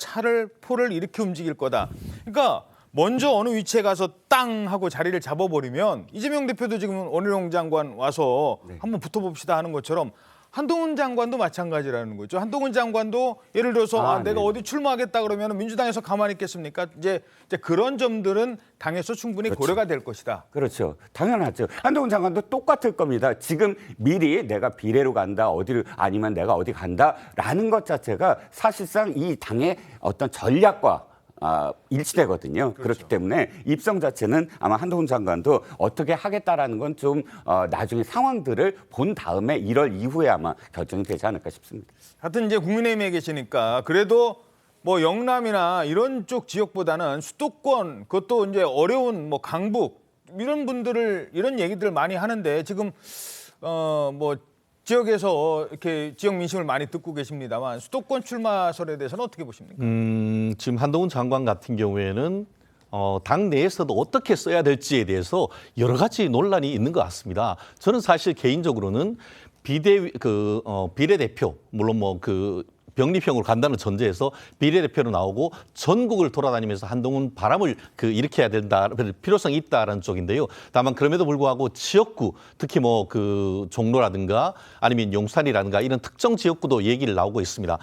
포를 이렇게 움직일 거다. 그러니까 먼저 어느 위치에 가서 땅 하고 자리를 잡아버리면 이재명 대표도 지금 원희룡 장관 와서 한번 붙어봅시다 하는 것처럼 한동훈 장관도 마찬가지라는 거죠. 한동훈 장관도 예를 들어서 내가 어디 출마하겠다 그러면 민주당에서 가만히 있겠습니까? 이제 그런 점들은 당에서 충분히 고려가 될 것이다. 그렇죠. 당연하죠. 한동훈 장관도 똑같을 겁니다. 지금 미리 내가 비례로 간다, 어디를 아니면 내가 어디 간다라는 것 자체가 사실상 이 당의 어떤 전략과 일치되거든요. 그렇죠. 그렇기 때문에 입성 자체는 아마 한동훈 장관도 어떻게 하겠다라는 건 좀 나중에 상황들을 본 다음에 1월 이후에 아마 결정이 되지 않을까 싶습니다. 하여튼 이제 국민의힘에 계시니까 그래도 뭐 영남이나 이런 쪽 지역보다는 수도권 그것도 이제 어려운 뭐 강북 이런 분들을 이런 얘기들 많이 하는데 지금 뭐 지역에서 이렇게 지역 민심을 많이 듣고 계십니다만 수도권 출마설에 대해서는 어떻게 보십니까? 지금 한동훈 장관 같은 경우에는 당 내에서도 어떻게 써야 될지에 대해서 여러 가지 논란이 있는 것 같습니다. 저는 사실 개인적으로는 비례대표 물론 뭐 병립형으로 간다는 전제에서 비례대표로 나오고 전국을 돌아다니면서 한동훈 바람을 일으켜야 된다, 필요성이 있다라는 쪽인데요. 다만 그럼에도 불구하고 지역구, 특히 뭐 종로라든가 아니면 용산이라든가 이런 특정 지역구도 얘기를 나오고 있습니다.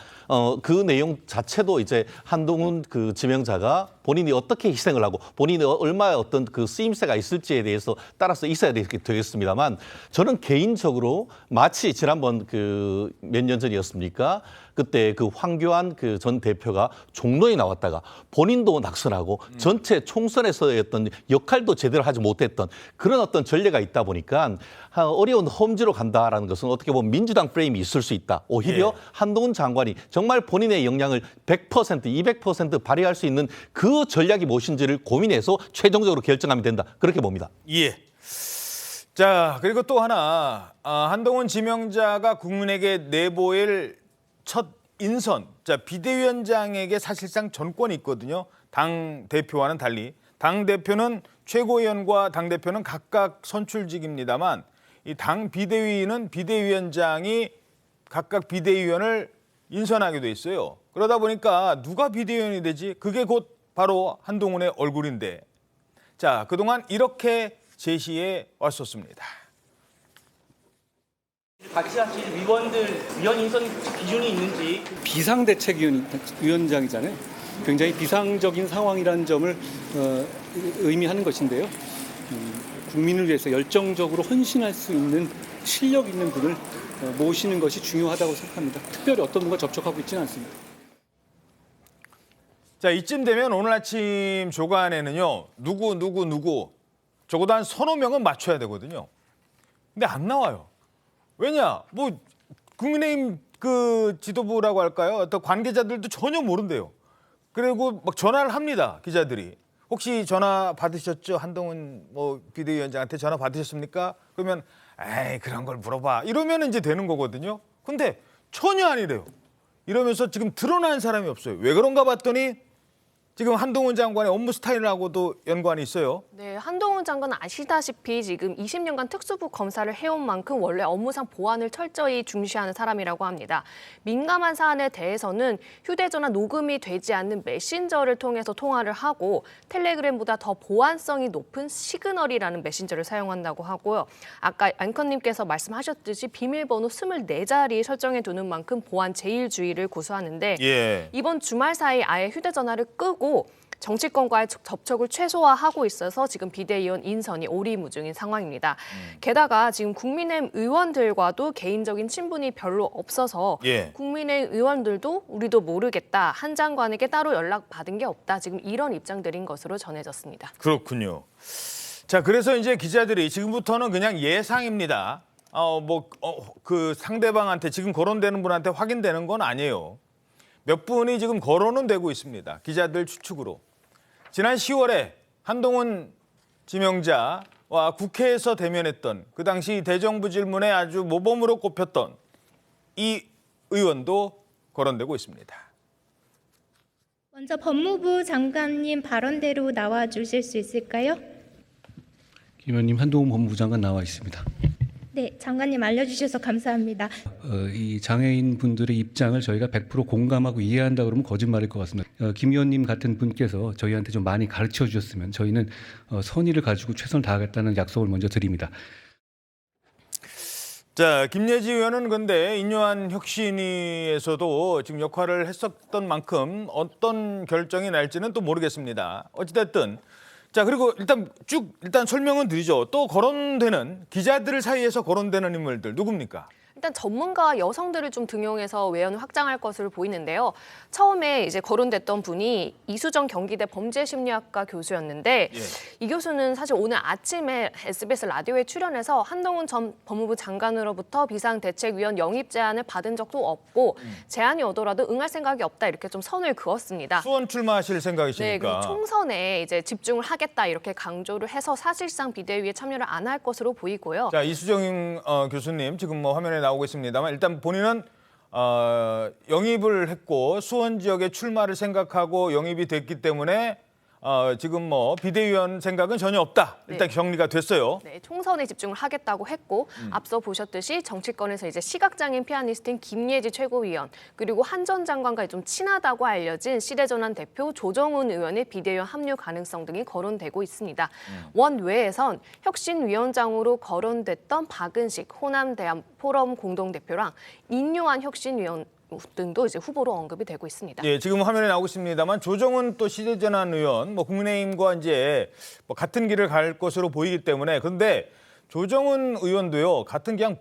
그 내용 자체도 이제 한동훈 지명자가 본인이 어떻게 희생을 하고 본인이 얼마의 어떤 쓰임새가 있을지에 대해서 따라서 있어야 되겠습니다만 저는 개인적으로 마치 지난번 몇 년 전이었습니까? 그때 황교안 전 대표가 종로에 나왔다가 본인도 낙선하고 전체 총선에서의 어떤 역할도 제대로 하지 못했던 그런 어떤 전례가 있다 보니까 어려운 험지로 간다라는 것은 어떻게 보면 민주당 프레임이 있을 수 있다. 오히려 한동훈 장관이 정말 본인의 역량을 100%, 200% 발휘할 수 있는 그 전략이 무엇인지를 고민해서 최종적으로 결정하면 된다. 그렇게 봅니다. 예. 자, 그리고 또 하나 한동훈 지명자가 국민에게 내보일 첫 인선, 비대위원장에게 사실상 전권이 있거든요. 당 대표와는 달리 당 대표는 최고위원과 당 대표는 각각 선출직입니다만 이 당 비대위는 비대위원장이 각각 비대위원을 인선하게 돼 있어요. 그러다 보니까 누가 비대위원이 되지? 그게 곧 바로 한동훈의 얼굴인데. 자, 그동안 이렇게 제시해 왔었습니다. 같이 하실 위원 인선 기준이 있는지. 비상대책위원장이잖아요. 굉장히 비상적인 상황이라는 점을 의미하는 것인데요. 국민을 위해서 열정적으로 헌신할 수 있는 실력 있는 분을 모시는 것이 중요하다고 생각합니다. 특별히 어떤 분과 접촉하고 있지는 않습니다. 자, 이쯤 되면 오늘 아침 조간에는요. 누구 적어도 한 서너 명은 맞춰야 되거든요. 근데 안 나와요. 왜냐? 뭐 국민의힘 지도부라고 할까요? 어떤 관계자들도 전혀 모른대요. 그리고 막 전화를 합니다. 기자들이. 혹시 전화 받으셨죠? 한동훈 비대위원장한테 전화 받으셨습니까? 그러면 에이 그런 걸 물어봐. 이러면 이제 되는 거거든요. 근데 전혀 아니래요. 이러면서 지금 드러난 사람이 없어요. 왜 그런가 봤더니 지금 한동훈 장관의 업무 스타일하고도 연관이 있어요. 네, 한동훈 장관은 아시다시피 지금 20년간 특수부 검사를 해온 만큼 원래 업무상 보안을 철저히 중시하는 사람이라고 합니다. 민감한 사안에 대해서는 휴대전화 녹음이 되지 않는 메신저를 통해서 통화를 하고 텔레그램보다 더 보안성이 높은 시그널이라는 메신저를 사용한다고 하고요. 아까 앵커님께서 말씀하셨듯이 비밀번호 24자리 설정해 두는 만큼 보안 제일주의를 고수하는데 이번 주말 사이 아예 휴대전화를 끄고 정치권과의 접촉을 최소화하고 있어서 지금 비대위원 인선이 오리무중인 상황입니다. 게다가 지금 국민의힘 의원들과도 개인적인 친분이 별로 없어서 국민의힘 의원들도 우리도 모르겠다. 한 장관에게 따로 연락받은 게 없다. 지금 이런 입장들인 것으로 전해졌습니다. 그렇군요. 자, 그래서 이제 기자들이 지금부터는 그냥 예상입니다. 상대방한테 지금 거론되는 분한테 확인되는 건 아니에요. 몇 분이 지금 거론은 되고 있습니다. 기자들 추측으로. 지난 10월에 한동훈 지명자와 국회에서 대면했던 그 당시 대정부 질문에 아주 모범으로 꼽혔던 이 의원도 거론되고 있습니다. 먼저 법무부 장관님 발언대로 나와 주실 수 있을까요? 김 의원님, 한동훈 법무부 장관 나와 있습니다. 네, 장관님 알려주셔서 감사합니다. 이 장애인 분들의 입장을 저희가 100% 공감하고 이해한다 그러면 거짓말일 것 같습니다. 김 의원님 같은 분께서 저희한테 좀 많이 가르쳐 주셨으면 저희는 선의를 가지고 최선을 다하겠다는 약속을 먼저 드립니다. 자, 김예지 의원은 근데 인요한 혁신위에서도 지금 역할을 했었던 만큼 어떤 결정이 날지는 또 모르겠습니다. 어찌됐든 자, 그리고 일단 설명은 드리죠. 또 거론되는 기자들 사이에서 거론되는 인물들 누굽니까? 일단 전문가 여성들을 좀 등용해서 외연을 확장할 것으로 보이는데요. 처음에 이제 거론됐던 분이 이수정 경기대 범죄심리학과 교수였는데 이 교수는 사실 오늘 아침에 SBS 라디오에 출연해서 한동훈 전 법무부 장관으로부터 비상대책위원 영입 제안을 받은 적도 없고 제안이 오더라도 응할 생각이 없다 이렇게 좀 선을 그었습니다. 수원 출마하실 생각이십니까? 네, 그리고 총선에 이제 집중을 하겠다 이렇게 강조를 해서 사실상 비대위에 참여를 안 할 것으로 보이고요. 자, 이수정 교수님 지금 뭐 화면에 나오고 있습니다만 일단 본인은 영입을 했고 수원 지역에 출마를 생각하고 영입이 됐기 때문에 지금 뭐 비대위원 생각은 전혀 없다. 일단 정리가 됐어요. 네, 총선에 집중을 하겠다고 했고 앞서 보셨듯이 정치권에서 이제 시각장애인 피아니스트인 김예지 최고위원 그리고 한 전 장관과 좀 친하다고 알려진 시대전환 대표 조정훈 의원의 비대위원 합류 가능성 등이 거론되고 있습니다. 원외에선 혁신위원장으로 거론됐던 박은식 호남대한 포럼 공동대표랑 인요한 혁신위원 등도 이제 후보로 언급이 되고 있습니다. 예, 지금 화면에 나오고 있습니다만 조정훈 또 시대전환 의원, 뭐 국민의힘과 이제 뭐 같은 길을 갈 것으로 보이기 때문에 그런데 조정훈 의원도요 같은 그냥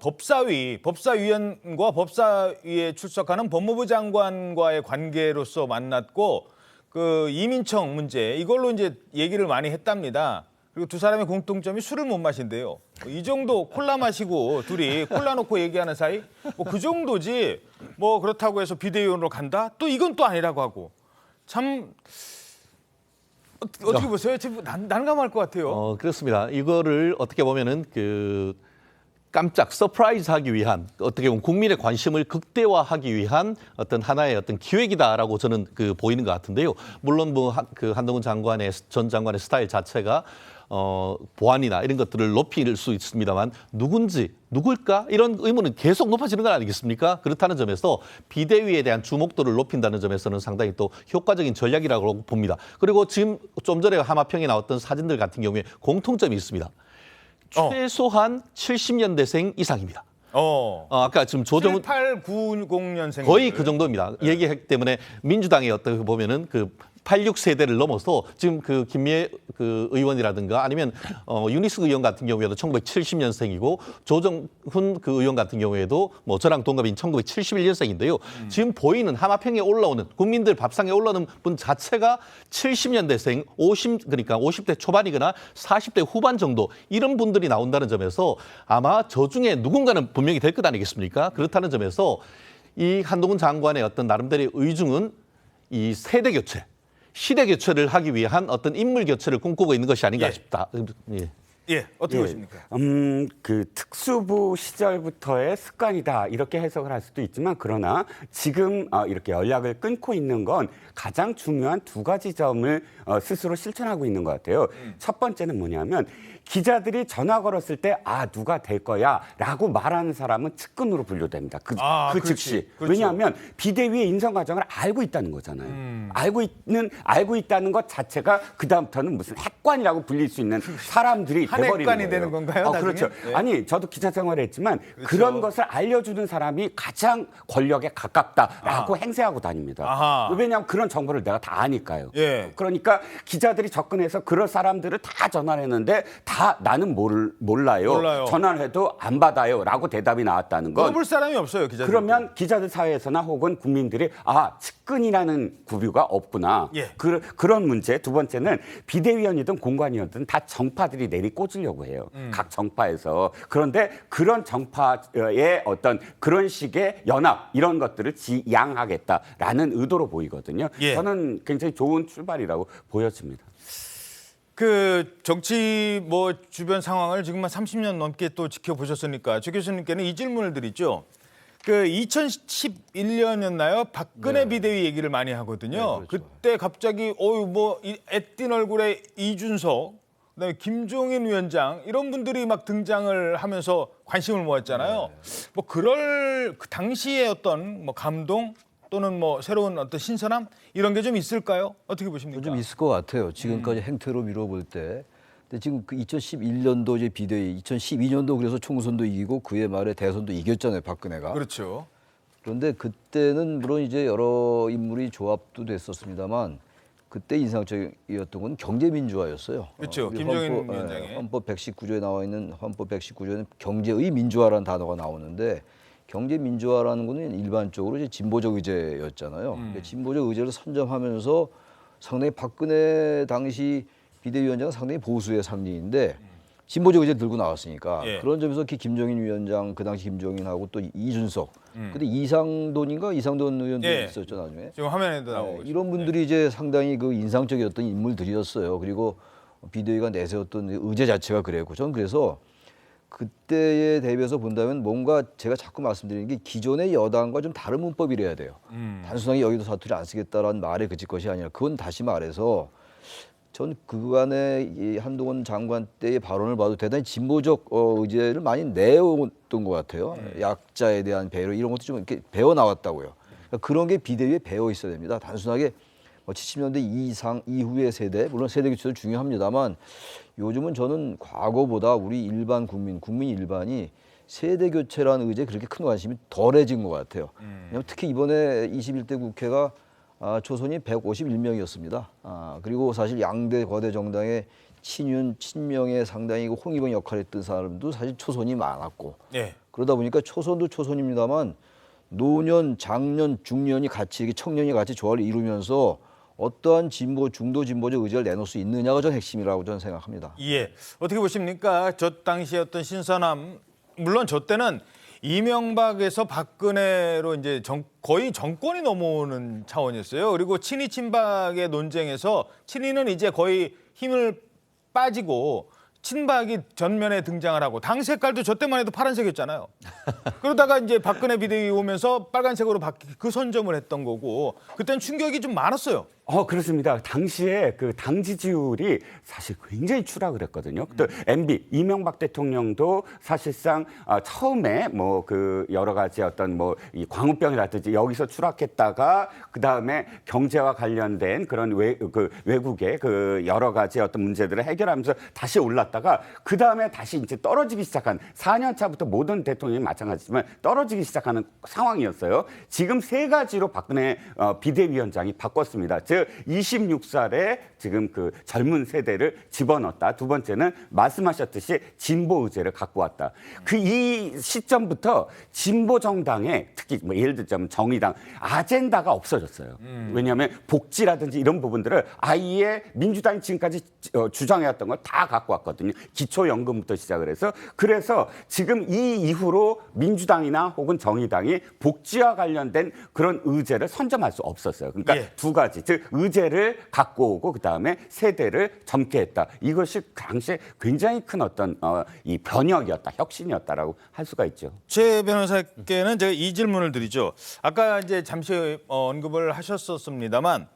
법사위원과 법사위에 출석하는 법무부 장관과의 관계로서 만났고 그 이민청 문제 이걸로 이제 얘기를 많이 했답니다. 그리고 두 사람의 공통점이 술을 못 마신대요. 이 정도 콜라 마시고 둘이 콜라 놓고 얘기하는 사이 뭐 그 정도지 뭐 그렇다고 해서 비대위원으로 간다? 또 이건 또 아니라고 하고 참 어떻게 보세요? 지금 난감할 것 같아요. 그렇습니다. 이거를 어떻게 보면은 그 깜짝 서프라이즈하기 위한 어떻게 보면 국민의 관심을 극대화하기 위한 어떤 하나의 어떤 기획이다라고 저는 보이는 것 같은데요. 물론 뭐 그 한동훈 전 장관의 스타일 자체가 보안이나 이런 것들을 높일 수 있습니다만 누굴까? 이런 의문은 계속 높아지는 건 아니겠습니까? 그렇다는 점에서 비대위에 대한 주목도를 높인다는 점에서는 상당히 또 효과적인 전략이라고 봅니다. 그리고 지금 좀 전에 하마평에 나왔던 사진들 같은 경우에 공통점이 있습니다. 최소한 70년대생 이상입니다. 아까 지금 조정훈 7890년생 거의 그 정도입니다. 얘기했기 때문에 민주당의 어떻게 보면은 그 86세대를 넘어서 지금 그 김미애 그 의원이라든가 아니면 유니스 의원 같은 경우에도 1970년생이고 조정훈 그 의원 같은 경우에도 뭐 저랑 동갑인 1971년생인데요. 지금 보이는 하마평에 올라오는 국민들 밥상에 올라오는 분 자체가 70년대생, 그러니까 50대 초반이거나 40대 후반 정도 이런 분들이 나온다는 점에서 아마 저 중에 누군가는 분명히 될 것 아니겠습니까? 그렇다는 점에서 이 한동훈 장관의 어떤 나름대로의 의중은 이 세대 교체, 시대 교체를 하기 위한 어떤 인물 교체를 꿈꾸고 있는 것이 아닌가 싶다. 예, 어떻게 보십니까? 그 특수부 시절부터의 습관이다 이렇게 해석을 할 수도 있지만 그러나 지금 이렇게 연락을 끊고 있는 건 가장 중요한 두 가지 점을 스스로 실천하고 있는 것 같아요. 첫 번째는 뭐냐면 기자들이 전화 걸었을 때 누가 될 거야 라고 말하는 사람은 측근으로 분류됩니다. 그 즉시. 그렇죠. 왜냐하면 비대위의 인선 과정을 알고 있다는 거잖아요. 알고 있다는 것 자체가 그다음부터는 무슨 핵관이라고 불릴 수 있는 사람들이 돼버리는 핵관이 거예요. 되는 건가요? 그렇죠. 네. 아니 저도 기자 생활을 했지만 그렇죠. 그런 것을 알려주는 사람이 가장 권력에 가깝다라고 행세하고 다닙니다. 왜냐하면 그런 정보를 내가 다 아니까요. 예. 그러니까 기자들이 접근해서 그럴 사람들을 다 전화를 했는데 다 나는 몰라요. 전화를 해도 안 받아요 라고 대답이 나왔다는 건 물어볼 사람이 없어요. 기자들. 그러면 기자들 사회에서나 혹은 국민들이 측근이라는 구뷰가 없구나. 예. 그런 문제. 두 번째는 비대위원이든 공관이든 다 정파들이 내리꽂으려고 해요. 각 정파에서. 그런데 그런 정파의 어떤 그런 식의 연합 이런 것들을 지양하겠다라는 의도로 보이거든요. 예. 저는 굉장히 좋은 출발이라고 보여집니다. 그 정치 뭐 주변 상황을 지금 한 30년 넘게 또 지켜보셨으니까 조 교수님께는 이 질문을 드리죠. 그 2011년이었나요? 박근혜 비대위 얘기를 많이 하거든요. 네, 그렇죠. 그때 갑자기 뭐 애띤 얼굴에 이준석 그다음에 김종인 위원장 이런 분들이 막 등장을 하면서 관심을 모았잖아요. 뭐 그럴 그 당시의 어떤 뭐 감동 또는 뭐 새로운 어떤 신선함 이런 게 좀 있을까요? 어떻게 보십니까? 좀 있을 것 같아요. 지금까지 행태로 미뤄볼 때. 근데 지금 그 2011년도 이제 비대위, 2012년도 그래서 총선도 이기고 그해 말에 대선도 이겼잖아요, 박근혜가. 그렇죠. 그런데 그때는 물론 이제 여러 인물이 조합도 됐었습니다만 그때 인상적이었던 건 경제민주화였어요. 그렇죠. 우리 김종인 위원장의. 헌법 119조에 나와 있는 헌법 119조에는 경제의 민주화라는 단어가 나오는데 경제민주화라는 거는 일반적으로 이제 진보적 의제였잖아요. 그러니까 진보적 의제를 선점하면서 상당히 박근혜 당시 비대위원장은 상당히 보수의 상징인데 진보적 의제를 들고 나왔으니까 그런 점에서 김종인 위원장 그 당시 김종인하고 또 이준석 근데 이상돈 의원도 있었죠 나중에 지금 화면에도 나오고 이런 분들이 이제 상당히 그 인상적이었던 인물들이었어요. 그리고 비대위가 내세웠던 의제 자체가 그랬고 저는 그래서 그때에 대비해서 본다면 뭔가 제가 자꾸 말씀드리는 게 기존의 여당과 좀 다른 문법이래야 돼요. 단순하게 여의도 사투리 안 쓰겠다라는 말에 그칠 것이 아니라 그건 다시 말해서 전 그간의 이 한동훈 장관 때의 발언을 봐도 대단히 진보적 의제를 많이 내었던 것 같아요. 약자에 대한 배려 이런 것도 좀 이렇게 배워 나왔다고요. 그러니까 그런 게 비대위에 배어 있어야 됩니다. 단순하게 70년대 이상 이후의 세대, 물론 세대 교체도 중요합니다만 요즘은 저는 과거보다 우리 일반 국민 일반이 세대 교체라는 의제에 그렇게 큰 관심이 덜해진 것 같아요. 왜냐하면 특히 이번에 21대 국회가 초선이 151명이었습니다. 그리고 사실 양대 거대 정당의 친명의 상당히 홍위병 역할을 했던 사람도 사실 초선이 많았고 그러다 보니까 초선도 초선입니다만 노년, 장년, 중년이 같이 청년이 같이 조화를 이루면서 어떠한 중도 진보적 의제를 내놓을 수 있느냐가 전 핵심이라고 저는 생각합니다. 예, 어떻게 보십니까? 저 당시의 어떤 신선함, 물론 저 때는 이명박에서 박근혜로 이제 거의 정권이 넘어오는 차원이었어요. 그리고 친이 친박의 논쟁에서 친이는 이제 거의 힘을 빠지고 친박이 전면에 등장을 하고 당 색깔도 저 때만 해도 파란색이었잖아요. 그러다가 이제 박근혜 비대위 오면서 빨간색으로 바뀌 그 선점을 했던 거고 그때는 충격이 좀 많았어요. 그렇습니다. 당시에 그 당 지지율이 사실 굉장히 추락을 했거든요. 또 MB 이명박 대통령도 사실상 처음에 뭐 그 여러 가지 어떤 뭐 이 광우병이라든지 여기서 추락했다가 그 다음에 경제와 관련된 그런 외국의 그 여러 가지 어떤 문제들을 해결하면서 다시 올랐다가 그 다음에 다시 이제 떨어지기 시작한 4년 차부터 모든 대통령이 마찬가지지만 떨어지기 시작하는 상황이었어요. 지금 세 가지로 박근혜 비대위원장이 바꿨습니다. 즉 26살에 지금 그 젊은 세대를 집어넣었다. 두 번째는 말씀하셨듯이 진보 의제를 갖고 왔다. 이 시점부터 진보 정당에 특히 뭐 예를 들자면 정의당 아젠다가 없어졌어요. 왜냐하면 복지라든지 이런 부분들을 아예 민주당이 지금까지 주장해왔던 걸 다 갖고 왔거든요. 기초연금부터 시작을 해서 그래서 지금 이 이후로 민주당이나 혹은 정의당이 복지와 관련된 그런 의제를 선점할 수 없었어요. 그러니까 두 가지 즉 의제를 갖고 오고 그다음에 세대를 젊게 했다. 이것이 당시에 굉장히 큰 어떤 이 변혁이었다, 혁신이었다라고 할 수가 있죠. 최 변호사께는 제가 이 질문을 드리죠. 아까 이제 잠시 언급을 하셨었습니다만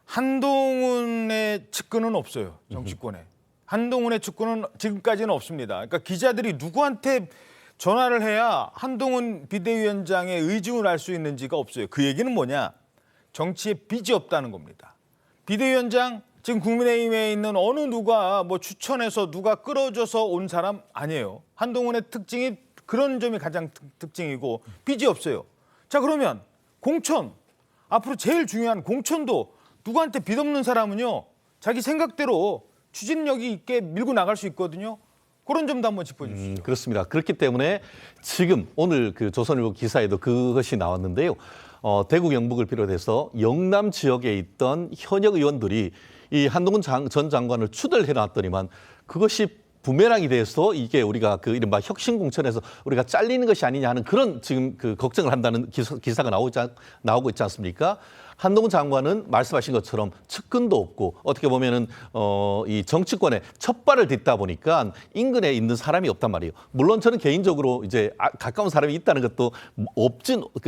한동훈의 측근은 없어요. 정치권에. 한동훈의 측근은 지금까지는 없습니다. 그러니까 기자들이 누구한테 전화를 해야 한동훈 비대위원장의 의중을 알 수 있는지가 없어요. 그 얘기는 뭐냐? 정치에 빚이 없다는 겁니다. 비대위원장 지금 국민의힘에 있는 어느 누가 뭐 추천해서 누가 끌어줘서 온 사람 아니에요. 한동훈의 특징이 그런 점이 가장 특징이고 빚이 없어요. 자 그러면 공천 앞으로 제일 중요한 공천도 누구한테 빚 없는 사람은요 자기 생각대로 추진력이 있게 밀고 나갈 수 있거든요. 그런 점도 한번 짚어주시죠. 그렇습니다. 그렇기 때문에 지금 오늘 그 조선일보 기사에도 그것이 나왔는데요. 대구 경북을 비롯해서 영남 지역에 있던 현역 의원들이 이 한동훈 전 장관을 추대를 해놨더니만 그것이 부메랑이 돼서 이게 우리가 그 이른바 혁신 공천에서 우리가 잘리는 것이 아니냐 하는 그런 지금 그 걱정을 한다는 기사가 나오고 있지 않습니까? 한동훈 장관은 말씀하신 것처럼 측근도 없고 어떻게 보면은 이 정치권에 첫 발을 딛다 보니까 인근에 있는 사람이 없단 말이에요. 물론 저는 개인적으로 이제 가까운 사람이 있다는 것도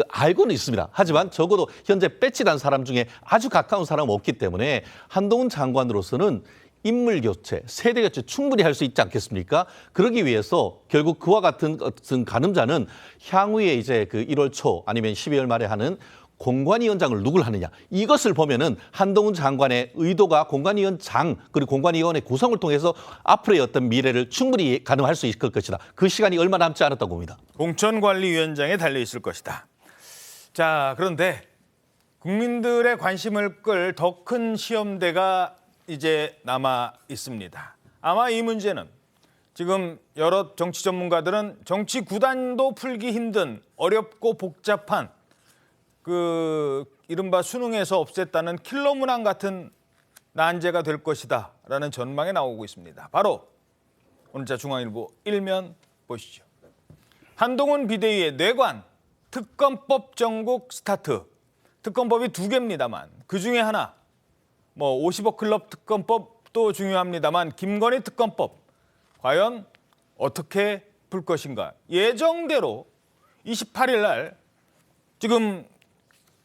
알고는 있습니다. 하지만 적어도 현재 배치단 사람 중에 아주 가까운 사람은 없기 때문에 한동훈 장관으로서는 인물 교체, 세대 교체 충분히 할 수 있지 않겠습니까? 그러기 위해서 결국 그와 같은 가늠자는 향후에 이제 그 1월 초 아니면 12월 말에 하는 공관위원장을 누굴 하느냐, 이것을 보면은 한동훈 장관의 의도가 공관위원장 그리고 공관위원회 구성을 통해서 앞으로의 어떤 미래를 충분히 가늠할 수 있을 것이다. 그 시간이 얼마 남지 않았다고 봅니다. 공천관리위원장에 달려 있을 것이다. 자, 그런데 국민들의 관심을 끌 더 큰 시험대가 이제 남아 있습니다. 아마 이 문제는 지금 여러 정치 전문가들은 정치 구단도 풀기 힘든 어렵고 복잡한 그 이른바 수능에서 없앴다는 킬러 문항 같은 난제가 될 것이다 라는 전망이 나오고 있습니다. 바로 오늘자 중앙일보 1면 보시죠. 한동훈 비대위의 뇌관 특검법 전국 스타트. 특검법이 2개입니다만 그중에 하나 50억 클럽 특검법도 중요합니다만 김건희 특검법 과연 어떻게 풀 것인가. 예정대로 28일 날 지금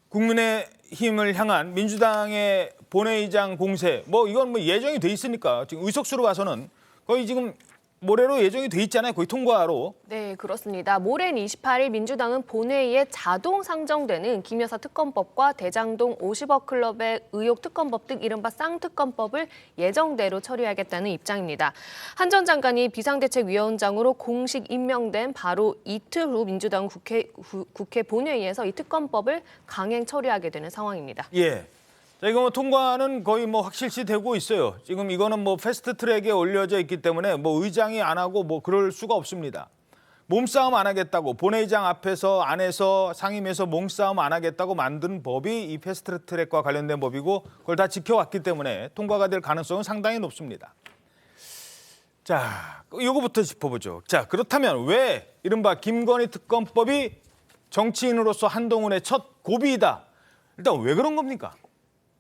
국민의힘을 향한 민주당의 본회의장 공세 이건 예정이 돼 있으니까 지금 의석수로 봐서는 거의 지금 모레로 예정이 돼 있잖아요. 거의 통과로. 네, 그렇습니다. 모레는 28일 민주당은 본회의에 자동 상정되는 김 여사 특검법과 대장동 50억 클럽의 의혹 특검법 등 이른바 쌍특검법을 예정대로 처리하겠다는 입장입니다. 한 전 장관이 비상대책위원장으로 공식 임명된 바로 이틀 후 민주당 국회 본회의에서 이 특검법을 강행 처리하게 되는 상황입니다. 예. 자, 이거 통과는 거의 확실시 되고 있어요. 지금 이거는 패스트 트랙에 올려져 있기 때문에 의장이 안 하고 그럴 수가 없습니다. 몸싸움 안 하겠다고 본회의장 앞에서 안에서 상임에서 몸싸움 안 하겠다고 만든 법이 이 패스트 트랙과 관련된 법이고 그걸 다 지켜왔기 때문에 통과가 될 가능성은 상당히 높습니다. 자, 이거부터 짚어보죠. 자, 그렇다면 왜 이른바 김건희 특검법이 정치인으로서 한동훈의 첫 고비이다. 일단 왜 그런 겁니까?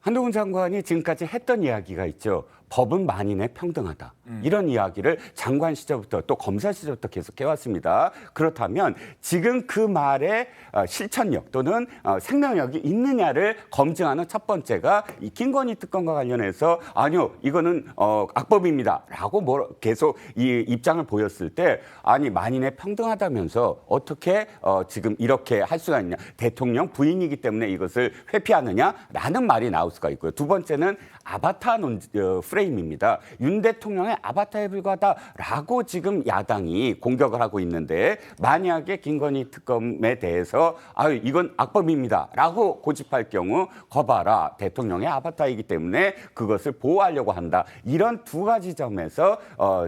한동훈 장관이 지금까지 했던 이야기가 있죠. 법은 만인의 평등하다. 이런 이야기를 장관 시절부터 또 검사 시절부터 계속 해왔습니다. 그렇다면 지금 그 말의 실천력 또는 생명력이 있느냐를 검증하는 첫 번째가 이 김건희 특검과 관련해서 아니요, 이거는 악법입니다. 라고 계속 이 입장을 보였을 때 아니 만인의 평등하다면서 어떻게 지금 이렇게 할 수가 있냐. 대통령 부인이기 때문에 이것을 회피하느냐라는 말이 나올 수가 있고요. 두 번째는 아바타 프레임입니다. 윤 대통령의 아바타에 불과하다라고 지금 야당이 공격을 하고 있는데 만약에 김건희 특검에 대해서 이건 악법입니다라고 고집할 경우 거봐라 대통령의 아바타이기 때문에 그것을 보호하려고 한다. 이런 두 가지 점에서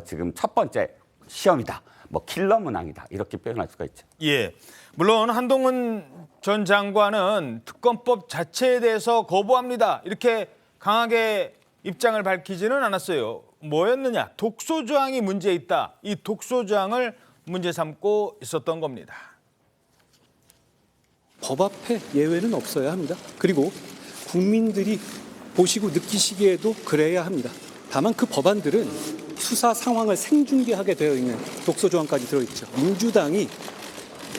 지금 첫 번째 시험이다. 킬러 문항이다. 이렇게 표현할 수가 있죠. 예, 물론 한동훈 전 장관은 특검법 자체에 대해서 거부합니다. 이렇게 강하게 입장을 밝히지는 않았어요. 뭐였느냐? 독소조항이 문제 있다. 이 독소조항을 문제 삼고 있었던 겁니다. 법 앞에 예외는 없어야 합니다. 그리고 국민들이 보시고 느끼시기에도 그래야 합니다. 다만 그 법안들은 수사 상황을 생중계하게 되어 있는 독소조항까지 들어있죠. 민주당이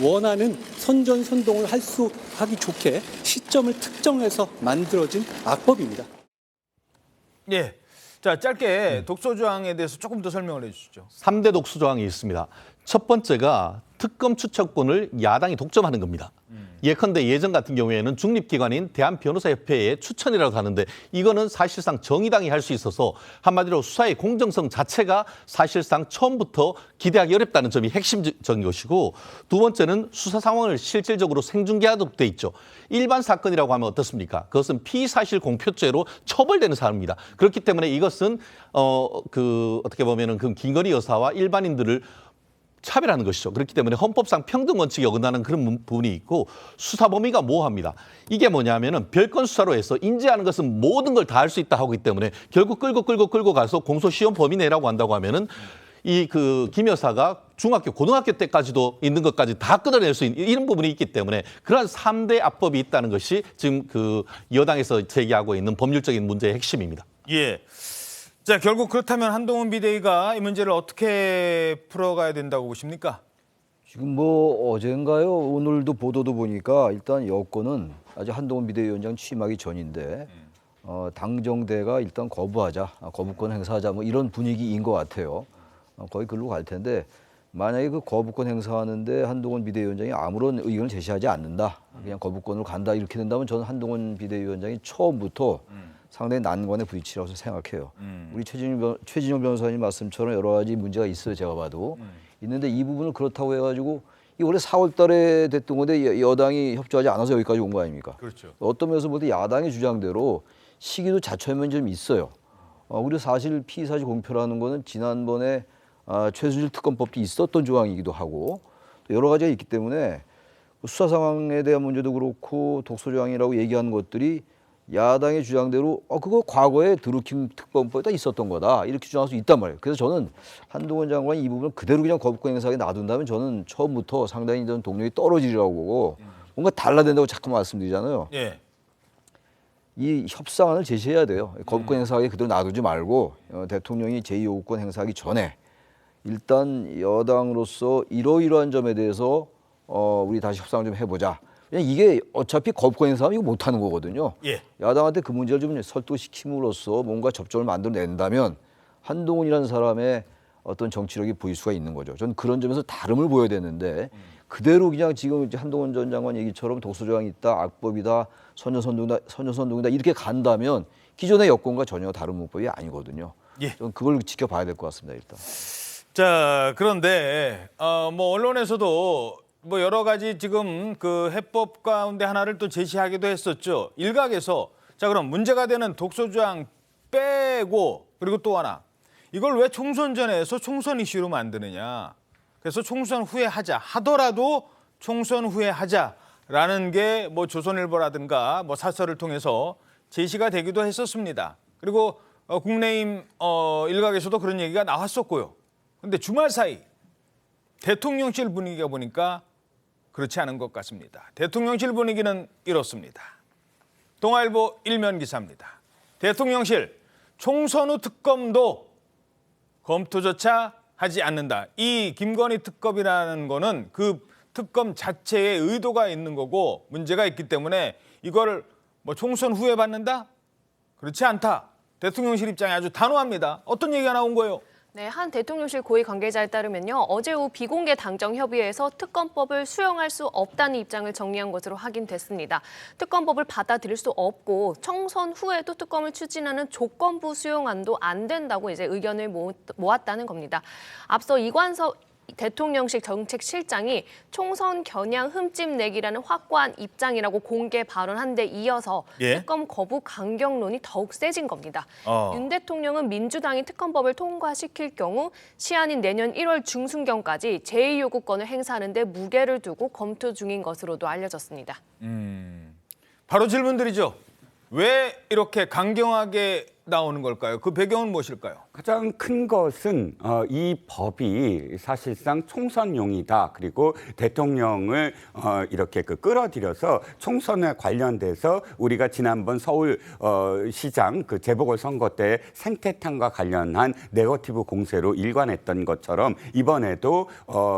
원하는 선전선동을 하기 좋게 시점을 특정해서 만들어진 악법입니다. 예, 자 짧게 독소조항에 대해서 조금 더 설명을 해주시죠. 3대 독소조항이 있습니다. 첫 번째가 특검 추천권을 야당이 독점하는 겁니다. 예컨대 예전 같은 경우에는 중립기관인 대한변호사협회의 추천이라고 하는데 이거는 사실상 정의당이 할 수 있어서 한마디로 수사의 공정성 자체가 사실상 처음부터 기대하기 어렵다는 점이 핵심적인 것이고 두 번째는 수사 상황을 실질적으로 생중계하도록 돼 있죠. 일반 사건이라고 하면 어떻습니까? 그것은 피사실 공표죄로 처벌되는 사안입니다. 그렇기 때문에 이것은 어떻게 보면은 그 김건희 여사와 일반인들을 차별하는 것이죠. 그렇기 때문에 헌법상 평등 원칙에 어긋나는 그런 부분이 있고 수사 범위가 모호합니다. 이게 뭐냐면은 별건 수사로 해서 인지하는 것은 모든 걸 다 할 수 있다 하기 때문에 결국 끌고 가서 공소시효 범위 내라고 한다고 하면은 이 김 여사가 중학교, 고등학교 때까지도 있는 것까지 다 끊어낼 수 있는 이런 부분이 있기 때문에 그러한 3대 악법이 있다는 것이 지금 여당에서 제기하고 있는 법률적인 문제의 핵심입니다. 예. 자, 결국 그렇다면 한동훈 비대위가 이 문제를 어떻게 풀어가야 된다고 보십니까? 지금 어젠가요? 오늘도 보도도 보니까 일단 여권은 아직 한동훈 비대위원장 취임하기 전인데 당정대가 일단 거부하자, 거부권 행사하자 뭐 이런 분위기인 것 같아요. 거의 글로 갈 텐데 만약에 그 거부권 행사하는데 한동훈 비대위원장이 아무런 의견을 제시하지 않는다, 그냥 거부권으로 간다 이렇게 된다면 저는 한동훈 비대위원장이 처음부터 상당히 난관에 부딪히라고 생각해요. 우리 최진영 변호사님 말씀처럼 여러 가지 문제가 있어요. 제가 봐도 있는데 이 부분을 그렇다고 해가지고 이 원래 4월 달에 됐던 건데 여당이 협조하지 않아서 여기까지 온 거 아닙니까? 그렇죠. 어떤 면에서 볼 때 야당의 주장대로 시기도 자초하면 좀 있어요. 그리고 사실 피의사실 공표라는 거는 지난번에 최순실 특검법도 있었던 조항이기도 하고 여러 가지가 있기 때문에 수사 상황에 대한 문제도 그렇고 독소 조항이라고 얘기하는 것들이 야당의 주장대로 그거 과거에 드루킹 특검법에 다 있었던 거다 이렇게 주장할 수 있단 말이에요. 그래서 저는 한동훈 장관이 이 부분을 그대로 그냥 거부권 행사하게 놔둔다면 저는 처음부터 상당히 저는 동력이 떨어지리라고 보고 뭔가 달라야 된다고 자꾸 말씀드리잖아요. 예. 이 협상안을 제시해야 돼요. 거부권 행사하게 그대로 놔두지 말고 대통령이 제2요구권 행사하기 전에 일단 여당으로서 이러이러한 점에 대해서 우리 다시 협상을 좀 해보자. 그냥 이게 어차피 거부권 행사하면 이거 못하는 거거든요. 예. 야당한테 그 문제를 좀 설득시킴으로써 뭔가 접점을 만들어낸다면 한동훈이라는 사람의 어떤 정치력이 보일 수가 있는 거죠. 저는 그런 점에서 다름을 보여야 되는데 그대로 그냥 지금 이제 한동훈 전 장관 얘기처럼 독소조항이 있다, 악법이다, 선전선동이다 이렇게 간다면 기존의 여권과 전혀 다른 문법이 아니거든요. 예. 저는 그걸 지켜봐야 될 것 같습니다. 일단. 자, 그런데 뭐 언론에서도 뭐 여러 가지 지금 그 해법 가운데 하나를 또 제시하기도 했었죠. 일각에서 자 그럼 문제가 되는 독소조항 빼고 그리고 또 하나 이걸 왜 총선 전에서 총선 이슈로 만드느냐. 그래서 총선 후에 하자 하더라도 총선 후에 하자라는 게 뭐 조선일보라든가 뭐 사설을 통해서 제시가 되기도 했었습니다. 그리고 국내임 일각에서도 그런 얘기가 나왔었고요. 근데 주말 사이 대통령실 분위기가 보니까 그렇지 않은 것 같습니다. 대통령실 분위기는 이렇습니다. 동아일보 일면 기사입니다. 대통령실 총선 후 특검도 검토조차 하지 않는다. 이 김건희 특검이라는 거는 그 특검 자체에 의도가 있는 거고 문제가 있기 때문에 이걸 뭐 총선 후에 받는다? 그렇지 않다. 대통령실 입장이 아주 단호합니다. 어떤 얘기가 나온 거예요? 네, 한 대통령실 고위 관계자에 따르면요. 어제 오후 비공개 당정 협의회에서 특검법을 수용할 수 없다는 입장을 정리한 것으로 확인됐습니다. 특검법을 받아들일 수 없고 총선 후에도 특검을 추진하는 조건부 수용안도 안 된다고 이제 의견을 모았다는 겁니다. 앞서 이관석 대통령실 정책실장이 총선 겨냥 흠집 내기라는 확고한 입장이라고 공개 발언한 데 이어서 특검 거부 강경론이 더욱 세진 겁니다. 윤 대통령은 민주당이 특검법을 통과시킬 경우 시한인 내년 1월 중순경까지 제2요구권을 행사하는 데 무게를 두고 검토 중인 것으로도 알려졌습니다. 바로 질문드리죠. 왜 이렇게 강경하게 나오는 걸까요? 그 배경은 무엇일까요? 가장 큰 것은 이 법이 사실상 총선용이다. 그리고 대통령을 이렇게 끌어들여서 총선에 관련돼서 우리가 지난번 서울 시장 그 재보궐선거 때 생태탕과 관련한 네거티브 공세로 일관했던 것처럼 이번에도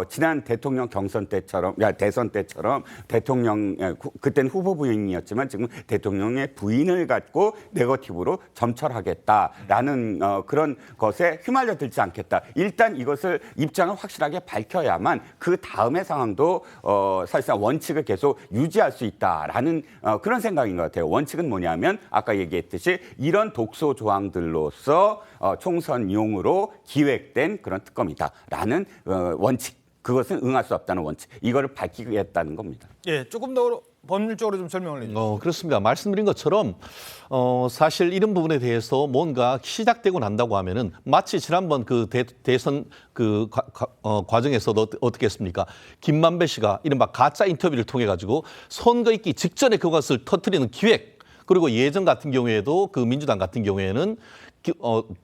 지난 대통령 경선 때처럼 대선 때처럼 대통령 그때는 후보 부인이었지만 지금 대통령의 부인을 갖고 네거티브로 점철하겠다라는 그런 것에 휘말려 들지 않겠다. 일단 이것을 입장을 확실하게 밝혀야만 그 다음의 상황도 사실상 원칙을 계속 유지할 수 있다라는 그런 생각인 것 같아요. 원칙은 뭐냐면 아까 얘기했듯이 이런 독소 조항들로서 총선용으로 기획된 그런 특검이다라는 원칙. 그것은 응할 수 없다는 원칙. 이거를 밝히겠다는 겁니다. 예, 조금 더 법률적으로 좀 설명을 해주세요. 그렇습니다. 말씀드린 것처럼 사실 이런 부분에 대해서 뭔가 시작되고 난다고 하면은 마치 지난번 그 대선 그 과정에서도 어떻게 했습니까? 김만배 씨가 이른바 가짜 인터뷰를 통해 가지고 선거 있기 직전에 그것을 터뜨리는 기획 그리고 예전 같은 경우에도 그 민주당 같은 경우에는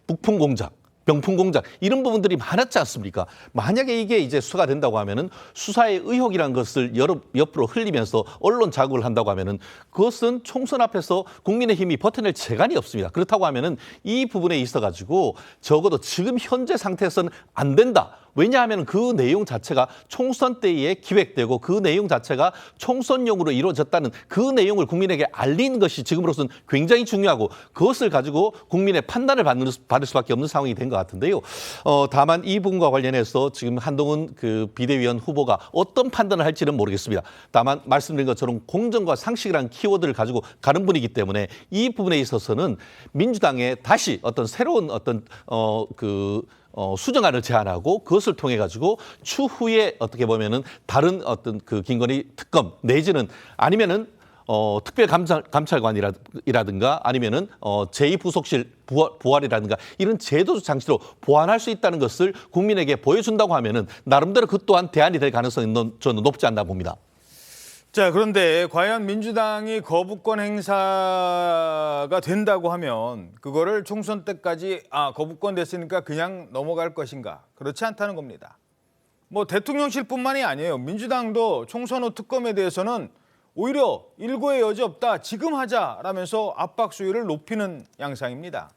북풍 공작. 병풍 공작 이런 부분들이 많았지 않습니까? 만약에 이게 이제 수사가 된다고 하면은 수사의 의혹이라는 것을 옆으로 흘리면서 언론 자극을 한다고 하면은 그것은 총선 앞에서 국민의힘이 버텨낼 재간이 없습니다. 그렇다고 하면은 이 부분에 있어 가지고 적어도 지금 현재 상태에서는 안 된다. 왜냐하면 그 내용 자체가 총선 때에 기획되고 그 내용 자체가 총선용으로 이루어졌다는 그 내용을 국민에게 알린 것이 지금으로서는 굉장히 중요하고 그것을 가지고 국민의 판단을 받을 수밖에 없는 상황이 된 것 같은데요. 다만 이 부분과 관련해서 지금 한동훈 그 비대위원 후보가 어떤 판단을 할지는 모르겠습니다. 다만 말씀드린 것처럼 공정과 상식이라는 키워드를 가지고 가는 분이기 때문에 이 부분에 있어서는 민주당에 다시 어떤 새로운 어떤 수정안을 제안하고 그것을 통해 가지고 추후에 어떻게 보면은 다른 어떤 그 김건희 특검 내지는 아니면은 특별감찰관이라든가 아니면은 제2부속실 부활이라든가 이런 제도적 장치로 보완할 수 있다는 것을 국민에게 보여준다고 하면은 나름대로 그 또한 대안이 될 가능성이 저는 높지 않나 봅니다. 자, 그런데 과연 민주당이 거부권 행사가 된다고 하면 그거를 총선 때까지 거부권 됐으니까 그냥 넘어갈 것인가? 그렇지 않다는 겁니다. 뭐 대통령실뿐만이 아니에요. 민주당도 총선 후 특검에 대해서는 오히려 일고의 여지 없다. 지금 하자라면서 압박 수위를 높이는 양상입니다.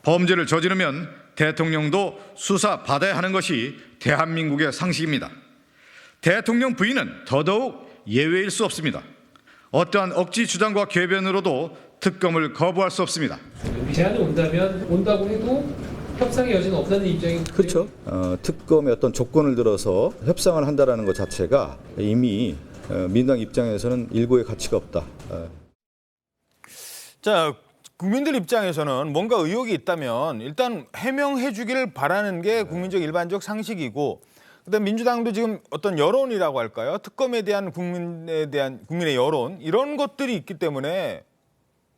범죄를 저지르면 대통령도 수사받아야 하는 것이 대한민국의 상식입니다. 대통령 부인은 더더욱 예외일 수 없습니다. 어떠한 억지 주장과 궤변으로도 특검을 거부할 수 없습니다. 제안이 온다고 해도 협상의 여지는 없다는 입장이 그렇죠. 특검의 어떤 조건을 들어서 협상을 한다라는 것 자체가 이미 민주당 입장에서는 일고의 가치가 없다. 자, 국민들 입장에서는 뭔가 의혹이 있다면 일단 해명해 주기를 바라는 게 국민적 일반적 상식이고 그다음 민주당도 지금 어떤 여론이라고 할까요? 특검에 대한 국민의 여론 이런 것들이 있기 때문에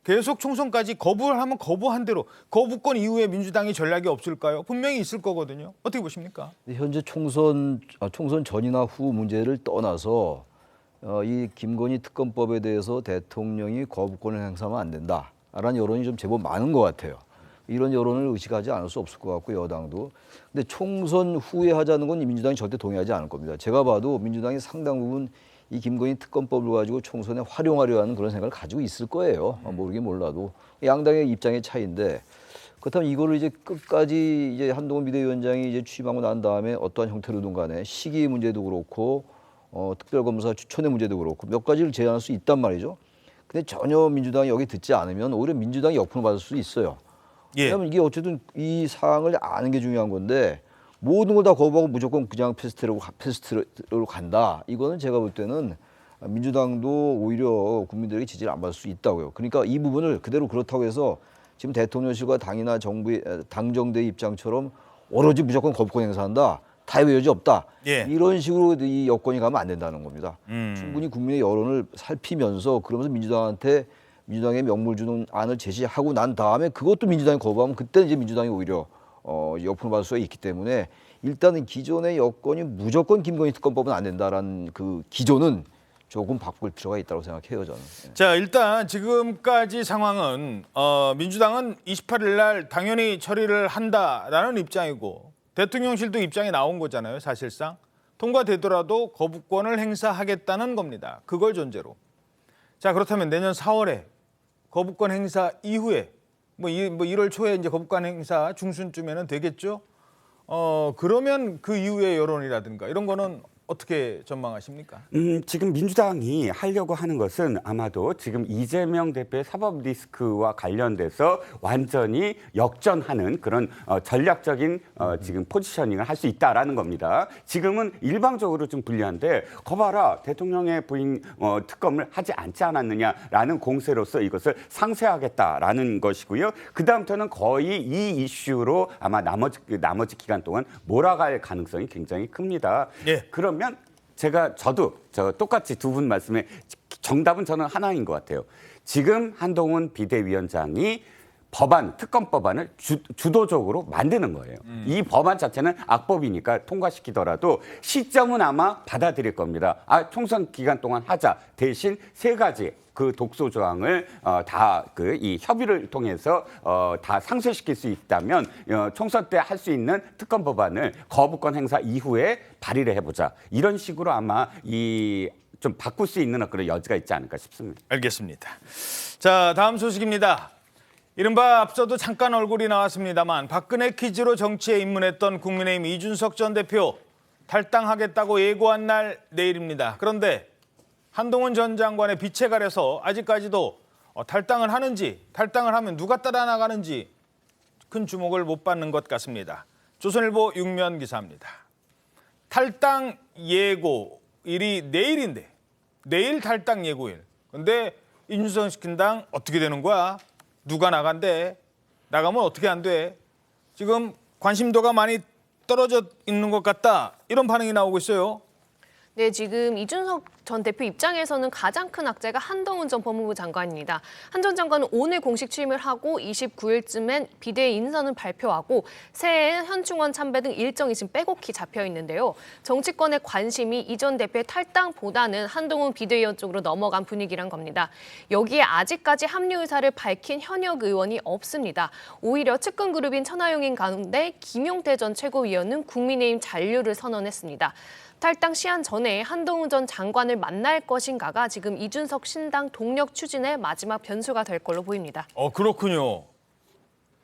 계속 총선까지 거부를 하면 거부한 대로 거부권 이후에 민주당이 전략이 없을까요? 분명히 있을 거거든요. 어떻게 보십니까? 현재 총선 전이나 후 문제를 떠나서 이 김건희 특검법에 대해서 대통령이 거부권을 행사하면 안 된다라는 여론이 좀 제법 많은 것 같아요. 이런 여론을 의식하지 않을 수 없을 것 같고 여당도. 근데 총선 후에 하자는 건 민주당이 절대 동의하지 않을 겁니다. 제가 봐도 민주당이 상당 부분 이 김건희 특검법을 가지고 총선에 활용하려 하는 그런 생각을 가지고 있을 거예요. 모르긴 몰라도. 양당의 입장의 차이인데 그렇다면 이거를 이제 끝까지 이제 한동훈 비대위원장이 이제 취임하고 난 다음에 어떠한 형태로든 간에 시기 문제도 그렇고 특별검사 추천의 문제도 그렇고 몇 가지를 제안할 수 있단 말이죠. 근데 전혀 민주당이 여기 듣지 않으면 오히려 민주당이 역풍을 받을 수 있어요. 왜냐하면 이게 어쨌든 이 사항을 아는 게 중요한 건데 모든 걸 다 거부하고 무조건 그냥 패스트트랙으로 간다. 이거는 제가 볼 때는 민주당도 오히려 국민들에게 지지를 안 받을 수 있다고요. 그러니까 이 부분을 그대로 그렇다고 해서 지금 대통령실과 당이나 정부의 당정대의 입장처럼 오로지 무조건 거부권 행사한다. 타협의 여지 없다. 이런 식으로 이 여건이 가면 안 된다는 겁니다. 충분히 국민의 여론을 살피면서 그러면서 민주당에 명물 주는 안을 제시하고 난 다음에 그것도 민주당이 거부하면 그때는 이제 민주당이 오히려 역풍을 받을 수가 있기 때문에 일단은 기존의 여건이 무조건 김건희 특검법은 안 된다라는 그 기조는 조금 바꿀 필요가 있다고 생각해요, 저는. 자, 일단 지금까지 상황은 민주당은 28일 날 당연히 처리를 한다라는 입장이고 대통령실도 입장이 나온 거잖아요, 사실상. 통과되더라도 거부권을 행사하겠다는 겁니다. 그걸 전제로. 자, 그렇다면 내년 4월에 거부권 행사 이후에 뭐 1월 초에 이제 거부권 행사 중순쯤에는 되겠죠. 그러면 그 이후의 여론이라든가 이런 거는 어떻게 전망하십니까? 지금 민주당이 하려고 하는 것은 아마도 지금 이재명 대표의 사법 리스크와 관련돼서 완전히 역전하는 그런 전략적인 지금 포지셔닝을 할 수 있다라는 겁니다. 지금은 일방적으로 좀 불리한데 거봐라 대통령의 부인 특검을 하지 않지 않았느냐라는 공세로서 이것을 상쇄하겠다라는 것이고요. 그다음부터는 거의 이 이슈로 아마 나머지 기간 동안 몰아갈 가능성이 굉장히 큽니다. 그러면 저도 똑같이 두 분 말씀에 정답은 저는 하나인 것 같아요. 지금 한동훈 비대위원장이 특검 법안을 주도적으로 만드는 거예요. 이 법안 자체는 악법이니까 통과시키더라도 시점은 아마 받아들일 겁니다. 총선 기간 동안 하자. 대신 3가지 그 독소 조항을 이 협의를 통해서 다 상쇄시킬 수 있다면 총선 때 할 수 있는 특검 법안을 거부권 행사 이후에 발의를 해보자. 이런 식으로 아마 좀 바꿀 수 있는 그런 여지가 있지 않을까 싶습니다. 알겠습니다. 자, 다음 소식입니다. 이른바 앞서도 잠깐 얼굴이 나왔습니다만 박근혜 퀴즈로 정치에 입문했던 국민의힘 이준석 전 대표 탈당하겠다고 예고한 날 내일입니다. 그런데 한동훈 전 장관의 빛에 가려서 아직까지도 탈당을 하는지, 탈당을 하면 누가 따라 나가는지 큰 주목을 못 받는 것 같습니다. 조선일보 6면 기사입니다. 탈당 예고일이 내일인데, 내일 탈당 예고일. 근데 이준석 시킨당 어떻게 되는 거야? 누가 나간대? 나가면 어떻게 안 돼? 지금 관심도가 많이 떨어져 있는 것 같다. 이런 반응이 나오고 있어요. 네, 지금 이준석 전 대표 입장에서는 가장 큰 악재가 한동훈 전 법무부 장관입니다. 한 전 장관은 오늘 공식 취임을 하고 29일쯤엔 비대위 인선을 발표하고 새해 현충원 참배 등 일정이 지금 빼곡히 잡혀 있는데요. 정치권의 관심이 이 전 대표의 탈당보다는 한동훈 비대위원 쪽으로 넘어간 분위기란 겁니다. 여기에 아직까지 합류 의사를 밝힌 현역 의원이 없습니다. 오히려 측근 그룹인 천하용인 가운데 김용태 전 최고위원은 국민의힘 잔류를 선언했습니다. 탈당 시한 전에 한동훈 전 장관을 만날 것인가가 지금 이준석 신당 동력 추진의 마지막 변수가 될 걸로 보입니다. 그렇군요.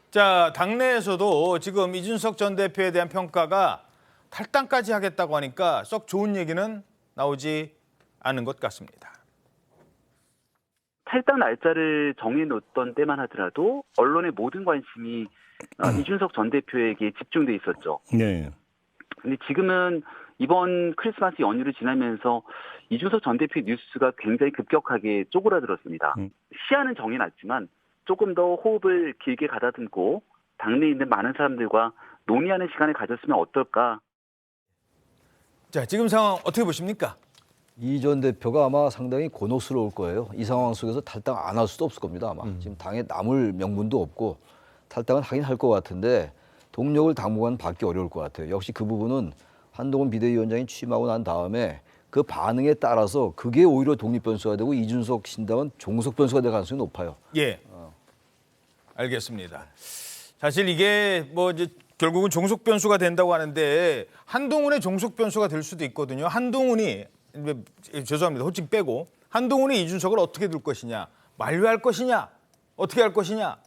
자, 당내에서도 지금 이준석 전 대표에 대한 평가가 탈당까지 하겠다고 하니까 썩 좋은 얘기는 나오지 않은 것 같습니다. 탈당 날짜를 정해놓던 때만 하더라도 언론의 모든 관심이 이준석 전 대표에게 집중돼 있었죠. 네. 근데 지금은 이번 크리스마스 연휴를 지나면서 이준석 전 대표의 뉴스가 굉장히 급격하게 쪼그라들었습니다. 시한은 정해놨지만 조금 더 호흡을 길게 가다듬고 당내에 있는 많은 사람들과 논의하는 시간을 가졌으면 어떨까. 자, 지금 상황 어떻게 보십니까? 이 전 대표가 아마 상당히 곤혹스러울 거예요. 이 상황 속에서 탈당 안 할 수도 없을 겁니다. 아마 지금 당에 남을 명분도 없고 탈당은 하긴 할 것 같은데 동력을 당분간 받기 어려울 것 같아요. 역시 그 부분은 한동훈 비대위원장이 취임하고 난 다음에 그 반응에 따라서 그게 오히려 독립 변수가 되고 이준석 신당은 종속 변수가 될 가능성이 높아요. 예, 알겠습니다. 사실 이게 뭐 이제 결국은 종속 변수가 된다고 하는데 한동훈의 종속 변수가 될 수도 있거든요. 한동훈이 죄송합니다. 호칭 빼고 한동훈이 이준석을 어떻게 둘 것이냐, 만류할 것이냐, 어떻게 할 것이냐.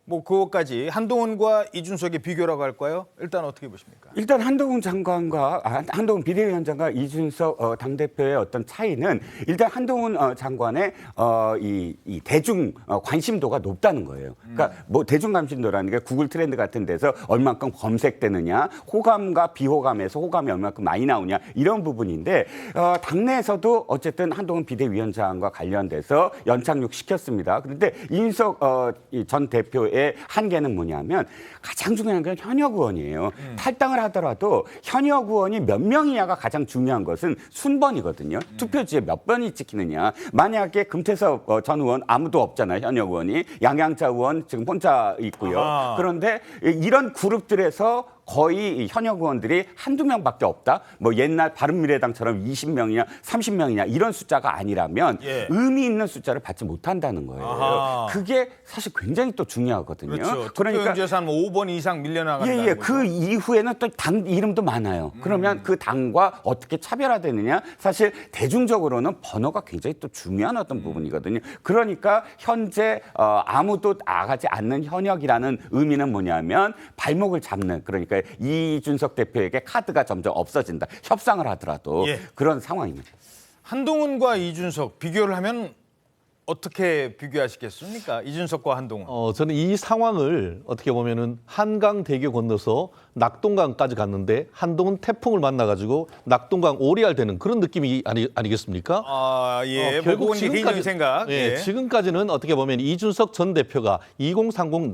뭐 그것까지 한동훈과 이준석의 비교라고 할까요? 일단 어떻게 보십니까? 일단 한동훈 비대위원장과 이준석 당대표의 어떤 차이는 일단 한동훈 장관의 이 대중 관심도가 높다는 거예요. 그러니까 뭐 대중 관심도라는 게 구글 트렌드 같은 데서 얼마큼 검색되느냐, 호감과 비호감에서 호감이 얼마큼 많이 나오냐 이런 부분인데 당내에서도 어쨌든 한동훈 비대위원장과 관련돼서 연착륙 시켰습니다. 그런데 이준석 전 대표의 한계는 뭐냐면 가장 중요한 건 현역 의원이에요. 탈당을 하더라도 현역 의원이 몇 명이냐가 가장 중요한 것은 순번이거든요. 투표지에 몇 번이 찍히느냐. 만약에 금태섭 전 의원 아무도 없잖아요. 현역 의원이. 양양자 의원 지금 혼자 있고요. 그런데 이런 그룹들에서 거의 현역 의원들이 한두 명밖에 없다. 뭐 옛날 바른미래당처럼 20명이냐 30명이냐 이런 숫자가 아니라면 의미 있는 숫자를 받지 못한다는 거예요. 그게 사실 굉장히 또 중요하거든요. 그렇죠. 그러니까 투표용지에서 한 5번 이상 밀려나간다는 거죠. 그 이후에는 또 당 이름도 많아요. 그러면 그 당과 어떻게 차별화되느냐. 사실 대중적으로는 번호가 굉장히 또 중요한 어떤 부분이거든요. 그러니까 현재 아무도 나가지 않는 현역이라는 의미는 뭐냐면 발목을 잡는 그러니까 이준석 대표에게 카드가 점점 없어진다. 협상을 하더라도 그런 상황입니다. 한동훈과 이준석 비교를 하면 어떻게 비교하시겠습니까? 이준석과 한동훈. 저는 이 상황을 어떻게 보면은 한강대교 건너서 낙동강까지 갔는데 한동훈 태풍을 만나가지고 낙동강 오리알 되는 그런 느낌이 아니겠습니까? 결국 지금까지 생각. 지금까지는 어떻게 보면 이준석 전 대표가 2030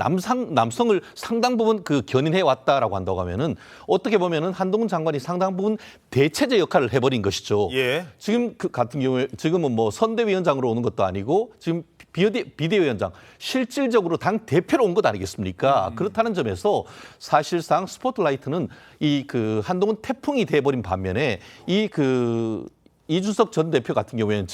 남성을 상당 부분 견인해 왔다라고 한다고 하면은 어떻게 보면은 한동훈 장관이 상당 부분 대체제 역할을 해버린 것이죠. 지금 같은 경우에 지금은 뭐 선대위원장으로 오는 것도 아니고. 지금 비대위원장 실질적으로 당 대표로 온 것 아니겠습니까? 그렇다는 점에서 사실상 스포트라이트는 한동훈 태풍이 돼버린 반면에 이준석 전 대표 같은 경우에는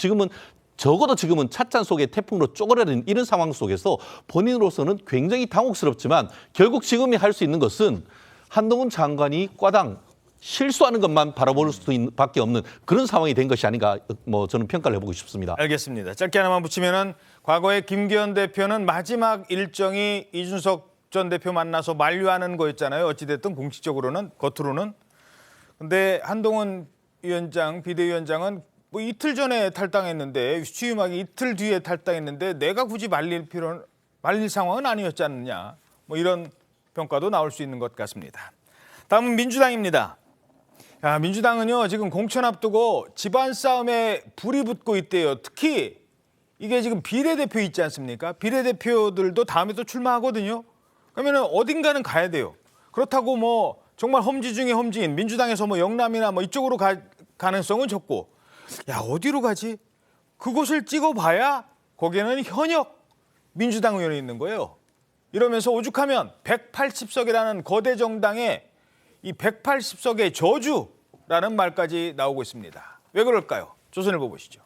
적어도 지금은 찻잔 속에 태풍으로 쪼그라든 이런 상황 속에서 본인으로서는 굉장히 당혹스럽지만 결국 지금이 할 수 있는 것은 한동훈 장관이 과당 실수하는 것만 바라볼 수밖에 없는 그런 상황이 된 것이 아닌가 뭐 저는 평가를 해보고 싶습니다. 알겠습니다. 짧게 하나만 붙이면은 과거에 김기현 대표는 마지막 일정이 이준석 전 대표 만나서 만류하는 거였잖아요. 어찌됐든 공식적으로는 겉으로는. 근데 한동훈 위원장, 비대위원장은 뭐 이틀 전에 탈당했는데 취임하기 이틀 뒤에 탈당했는데 내가 굳이 말릴 상황은 아니었지 않느냐. 뭐 이런 평가도 나올 수 있는 것 같습니다. 다음은 민주당입니다. 민주당은요 지금 공천 앞두고 집안 싸움에 불이 붙고 있대요. 특히 이게 지금 비례대표 있지 않습니까? 비례대표들도 다음에 또 출마하거든요. 그러면 어딘가는 가야 돼요. 그렇다고 뭐 정말 험지 중에 험지인 민주당에서 뭐 영남이나 뭐 이쪽으로 가능성은 적고, 야 어디로 가지? 그곳을 찍어봐야 거기에는 현역 민주당 의원이 있는 거예요. 이러면서 오죽하면 180석이라는 거대 정당에 이 180석의 저주라는 말까지 나오고 있습니다. 왜 그럴까요? 조선일보 보시죠.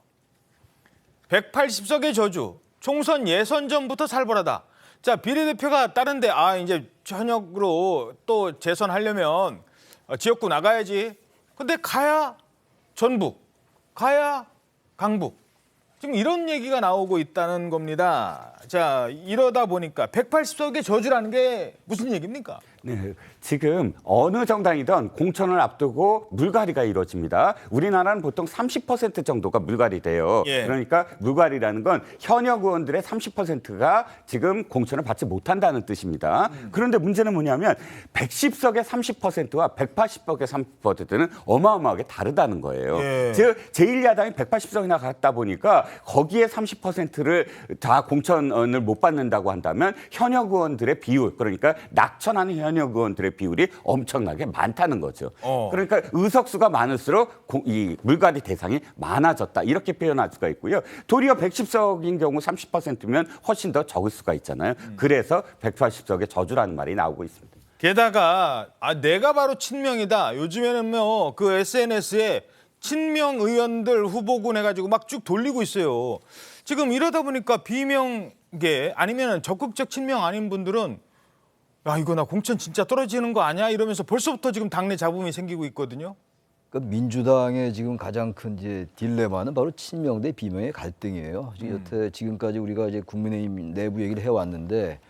180석의 저주, 총선 예선 전부터 살벌하다. 자, 비례대표가 다른데 이제 현역으로 또 재선하려면 지역구 나가야지. 근데 가야 전북, 가야 강북. 지금 이런 얘기가 나오고 있다는 겁니다. 자, 이러다 보니까 180석의 저주라는 게 무슨 얘기입니까? 네, 지금 어느 정당이든 공천을 앞두고 물갈이가 이루어집니다. 우리나라는 보통 30% 정도가 물갈이 돼요. 예. 그러니까 물갈이라는 건 현역 의원들의 30%가 지금 공천을 받지 못한다는 뜻입니다. 그런데 문제는 뭐냐면 110석의 30%와 180석의 30%는 어마어마하게 다르다는 거예요. 예. 즉 제1야당이 180석이나 갔다 보니까 거기에 30%를 다 공천을 못 받는다고 한다면 현역 의원들의 비율, 그러니까 낙천하는 현역 의원들의 비율이 엄청나게 많다는 거죠. 그러니까 의석수가 많을수록 이 물갈이 대상이 많아졌다. 이렇게 표현할 수가 있고요. 도리어 110석인 경우 30%면 훨씬 더 적을 수가 있잖아요. 그래서 180석의 저주라는 말이 나오고 있습니다. 게다가 내가 바로 친명이다. 요즘에는 뭐 그 SNS에 친명 의원들 후보군 해가지고 막 쭉 돌리고 있어요. 지금 이러다 보니까 비명계 아니면 적극적 친명 아닌 분들은 이거 나 공천 진짜 떨어지는 거 아니야? 이러면서 벌써부터 지금 당내 잡음이 생기고 있거든요. 그러니까 민주당의 지금 가장 큰 이제 딜레마는 바로 친명 대 비명의 갈등이에요. 여태 지금까지 우리가 이제 국민의힘 내부 얘기를 해왔는데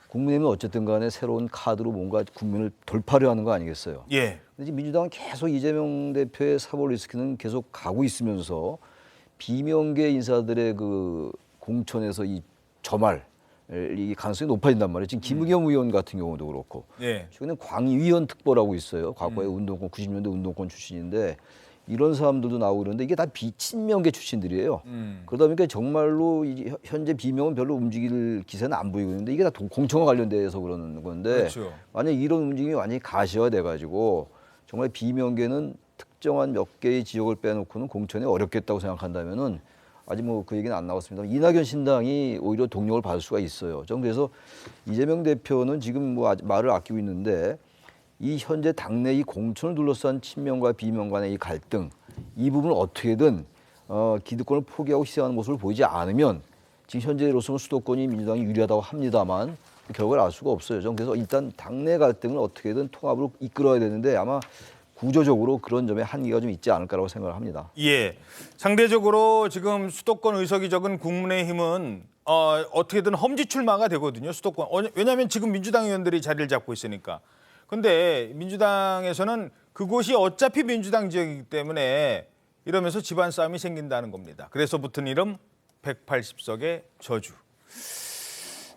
국민의힘은 어쨌든 간에 새로운 카드로 뭔가 국민을 돌파를 하는 거 아니겠어요? 예. 근데 지금 민주당은 계속 이재명 대표의 사법 리스크는 계속 가고 있으면서 비명계 인사들의 그 공천에서 이 저말 이 가능성이 높아진단 말이에요. 지금 김의겸 의원 같은 경우도 그렇고 예. 최근에 광위위원 특보라고 있어요. 과거에 운동권 90년대 운동권 출신인데 이런 사람들도 나오고 그러는데 이게 다 비친명계 출신들이에요. 그러다 보니까 정말로 현재 비명은 별로 움직일 기세는 안 보이고 있는데 이게 다 공천과 관련돼서 그러는 건데 그렇죠. 만약 이런 움직임이 완전히 가시화돼 가지고 정말 비명계는 특정한 몇 개의 지역을 빼놓고는 공천이 어렵겠다고 생각한다면은 아직 뭐 그 얘기는 안 나왔습니다. 이낙연 신당이 오히려 동력을 받을 수가 있어요. 좀 그래서 이재명 대표는 지금 뭐 말을 아끼고 있는데 이 현재 당내 이 공천을 둘러싼 친명과 비명 간의 이 갈등, 이 부분을 어떻게든 기득권을 포기하고 희생하는 모습을 보이지 않으면 지금 현재로서는 수도권이 민주당이 유리하다고 합니다만 결과를 알 수가 없어요. 좀 그래서 일단 당내 갈등을 어떻게든 통합으로 이끌어야 되는데 아마 구조적으로 그런 점에 한계가 좀 있지 않을까라고 생각을 합니다. 예, 상대적으로 지금 수도권 의석이 적은 국민의힘은 어떻게든 험지 출마가 되거든요. 수도권. 왜냐하면 지금 민주당 의원들이 자리를 잡고 있으니까. 근데 민주당에서는 그곳이 어차피 민주당 지역이기 때문에 이러면서 집안 싸움이 생긴다는 겁니다. 그래서 붙은 이름 180석의 저주.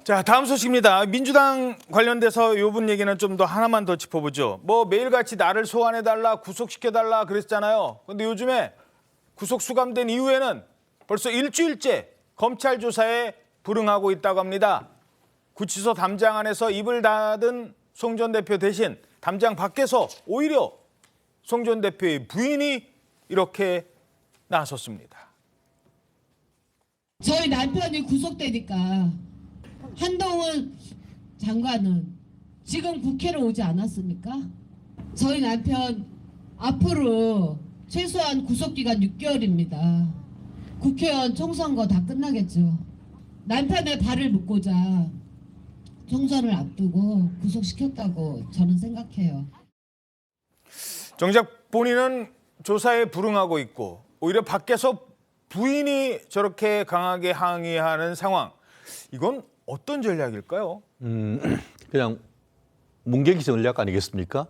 자, 다음 소식입니다. 민주당 관련돼서 이번 얘기는 좀 더 하나만 더 짚어보죠. 뭐 매일같이 나를 소환해달라, 구속시켜달라 그랬잖아요. 근데 요즘에 구속 수감된 이후에는 벌써 일주일째 검찰 조사에 불응하고 있다고 합니다. 구치소 담장 안에서 입을 닫은 송 전 대표 대신 담장 밖에서 오히려 송 전 대표의 부인이 이렇게 나섰습니다. 저희 남편이 구속되니까 한동훈 장관은 지금 국회로 오지 않았습니까? 저희 남편 앞으로 최소한 구속기간 6개월입니다. 국회의원 총선거 다 끝나겠죠. 남편의 발을 묶고자 총선을 앞두고 구속시켰다고 저는 생각해요. 정작 본인은 조사에 불응하고 있고 오히려 밖에서 부인이 저렇게 강하게 항의하는 상황. 이건 어떤 전략일까요? 그냥 문개기 전략 아니겠습니까?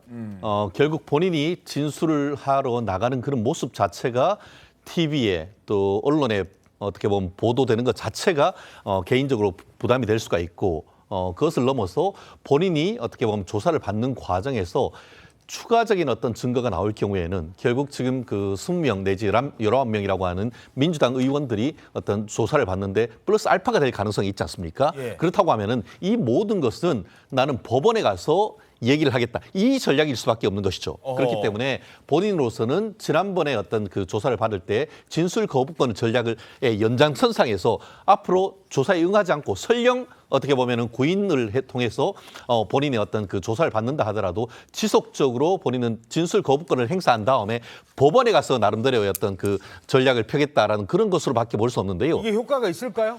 결국 본인이 진술을 하러 나가는 그런 모습 자체가 TV에 또 언론에 어떻게 보면 보도되는 것 자체가 개인적으로 부담이 될 수가 있고 그것을 넘어서 본인이 어떻게 보면 조사를 받는 과정에서 추가적인 어떤 증거가 나올 경우에는 결국 지금 그 20명 내지 19명이라고 하는 민주당 의원들이 어떤 조사를 받는데 플러스 알파가 될 가능성이 있지 않습니까? 예. 그렇다고 하면은 이 모든 것은 나는 법원에 가서 얘기를 하겠다. 이 전략일 수밖에 없는 것이죠. 그렇기 때문에 본인으로서는 지난번에 어떤 그 조사를 받을 때 진술 거부권 전략을 연장선상에서 앞으로 조사에 응하지 않고 설령 어떻게 보면은 구인을 통해서 본인의 어떤 그 조사를 받는다 하더라도 지속적으로 본인은 진술 거부권을 행사한 다음에 법원에 가서 나름대로의 어떤 그 전략을 펴겠다라는 그런 것으로밖에 볼 수 없는데요. 이게 효과가 있을까요?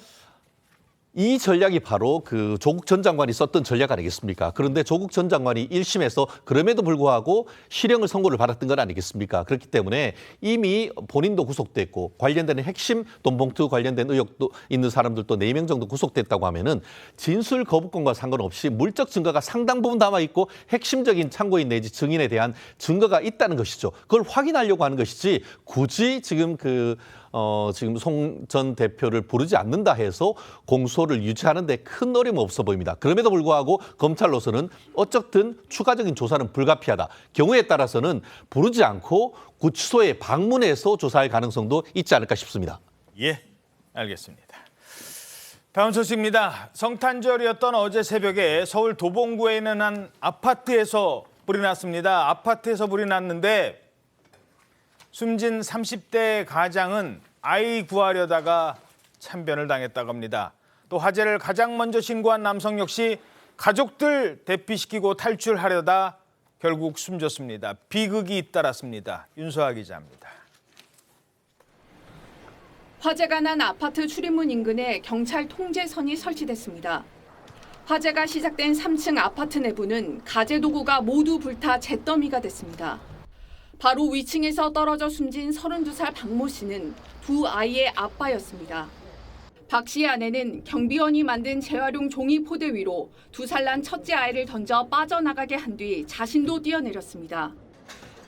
이 전략이 바로 그 조국 전 장관이 썼던 전략 아니겠습니까? 그런데 조국 전 장관이 1심에서 그럼에도 불구하고 실형을 선고를 받았던 건 아니겠습니까? 그렇기 때문에 이미 본인도 구속됐고 관련된 핵심 돈봉투 관련된 의혹도 있는 사람들도 4명 정도 구속됐다고 하면은 진술 거부권과 상관없이 물적 증거가 상당 부분 남아 있고 핵심적인 참고인 내지 증인에 대한 증거가 있다는 것이죠. 그걸 확인하려고 하는 것이지 굳이 지금 지금 송 전 대표를 부르지 않는다 해서 공소를 유지하는 데 큰 어려움 없어 보입니다. 그럼에도 불구하고 검찰로서는 어쨌든 추가적인 조사는 불가피하다. 경우에 따라서는 부르지 않고 구치소에 방문해서 조사할 가능성도 있지 않을까 싶습니다. 예, 알겠습니다. 다음 소식입니다. 성탄절이었던 어제 새벽에 서울 도봉구에 있는 한 아파트에서 불이 났습니다. 아파트에서 불이 났는데 숨진 30대 가장은 아이 구하려다가 참변을 당했다고 합니다. 또 화재를 가장 먼저 신고한 남성 역시 가족들 대피시키고 탈출하려다 결국 숨졌습니다. 비극이 잇따랐습니다. 윤소아 기자입니다. 화재가 난 아파트 출입문 인근에 경찰 통제선이 설치됐습니다. 화재가 시작된 3층 아파트 내부는 가재 도구가 모두 불타 잿더미가 됐습니다. 바로 위층에서 떨어져 숨진 32살 박모 씨는 두 아이의 아빠였습니다. 박 씨의 아내는 경비원이 만든 재활용 종이 포대 위로 2살 난 첫째 아이를 던져 빠져나가게 한 뒤 자신도 뛰어내렸습니다.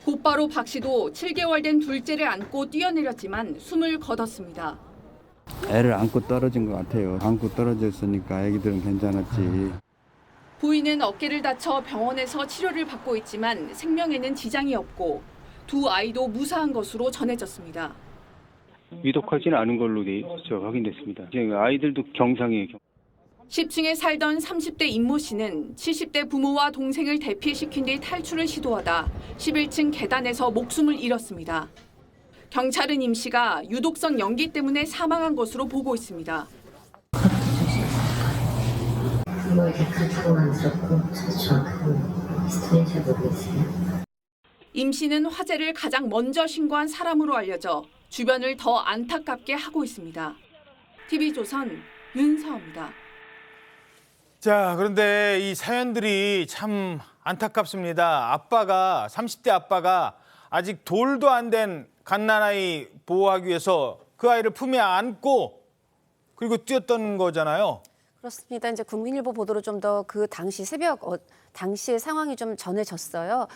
곧바로 박 씨도 7개월 된 둘째를 안고 뛰어내렸지만 숨을 거뒀습니다. 애를 안고 떨어진 것 같아요. 안고 떨어졌으니까 애기들은 괜찮았지. 부인은 어깨를 다쳐 병원에서 치료를 받고 있지만 생명에는 지장이 없고 두 아이도 무사한 것으로 전해졌습니다. 위독하지는 않은 걸로 확인됐습니다. 아이들도 경상이에요. 10층에 살던 30대 임모 씨는 70대 부모와 동생을 대피시킨 뒤 탈출을 시도하다 11층 계단에서 목숨을 잃었습니다. 경찰은 임 씨가 유독성 연기 때문에 사망한 것으로 보고 있습니다. 임 씨는 화재를 가장 먼저 신고한 사람으로 알려져 주변을 더 안타깝게 하고 있습니다. TV조선 윤서입니다. 자, 그런데 이 사연들이 참 안타깝습니다. 30대 아빠가 아직 돌도 안 된 갓난아이 보호하기 위해서 그 아이를 품에 안고 그리고 뛰었던 거잖아요. 그렇습니다. 이제 국민일보 보도로 좀 더 그 당시 새벽 당시의 상황이 좀 전해졌어요.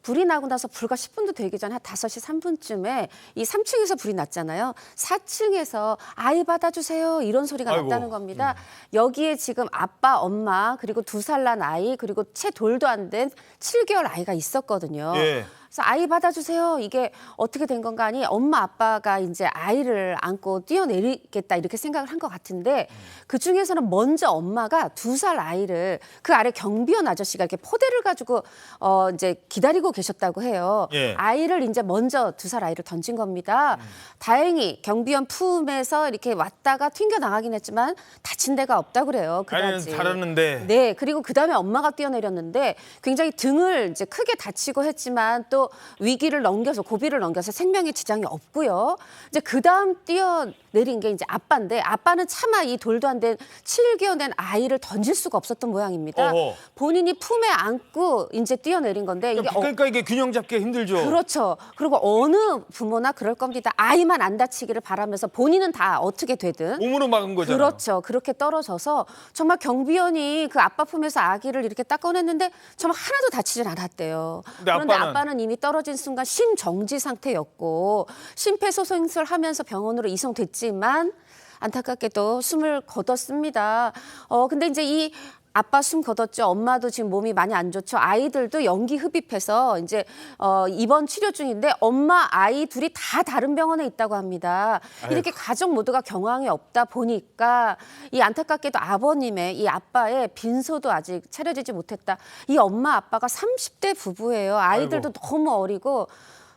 불이 나고 나서 불과 10분도 되기 전에 한 5시 3분쯤에 이 3층에서 불이 났잖아요. 4층에서 아이 받아주세요 이런 소리가 났다는 겁니다. 여기에 지금 아빠, 엄마 그리고 2살 난 아이 그리고 채 돌도 안 된 7개월 아이가 있었거든요. 예. 그래서 아이 받아주세요. 이게 어떻게 된 건가 하니 엄마 아빠가 이제 아이를 안고 뛰어내리겠다 이렇게 생각을 한 것 같은데 그 중에서는 먼저 엄마가 2살 아이를 그 아래 경비원 아저씨가 이렇게 포대를 가지고 이제 기다리고 계셨다고 해요. 예. 아이를 이제 먼저 2살 아이를 던진 겁니다. 다행히 경비원 품에서 이렇게 왔다가 튕겨 나가긴 했지만 다친 데가 없다고 그래요. 아이는 살았는데. 네, 그리고 그 다음에 엄마가 뛰어내렸는데 굉장히 등을 이제 크게 다치고 했지만 또 고비를 넘겨서 생명에 지장이 없고요. 이제 그 다음 뛰어내린 게 이제 아빠인데 아빠는 차마 이 돌도 안 된 7개월 된 아이를 던질 수가 없었던 모양입니다. 본인이 품에 안고 이제 뛰어내린 건데 이게 그러니까 이게 균형 잡기가 힘들죠. 그렇죠. 그리고 어느 부모나 그럴 겁니다. 아이만 안 다치기를 바라면서 본인은 다 어떻게 되든 몸으로 막은 거잖아요. 그렇죠. 그렇게 떨어져서 정말 경비원이 그 아빠 품에서 아기를 이렇게 딱 꺼냈는데 정말 하나도 다치질 않았대요. 그런데 아빠는 이미 떨어진 순간 심정지 상태였고 심폐소생술하면서 병원으로 이송됐지만 안타깝게도 숨을 거뒀습니다. 근데 이제 이 아빠 숨 거뒀죠. 엄마도 지금 몸이 많이 안 좋죠. 아이들도 연기 흡입해서 이제 입원 치료 중인데 엄마, 아이 둘이 다 다른 병원에 있다고 합니다. 이렇게 가족 모두가 경황이 없다 보니까 이 안타깝게도 아버님의 이 아빠의 빈소도 아직 차려지지 못했다. 이 엄마 아빠가 30대 부부예요. 아이들도 너무 어리고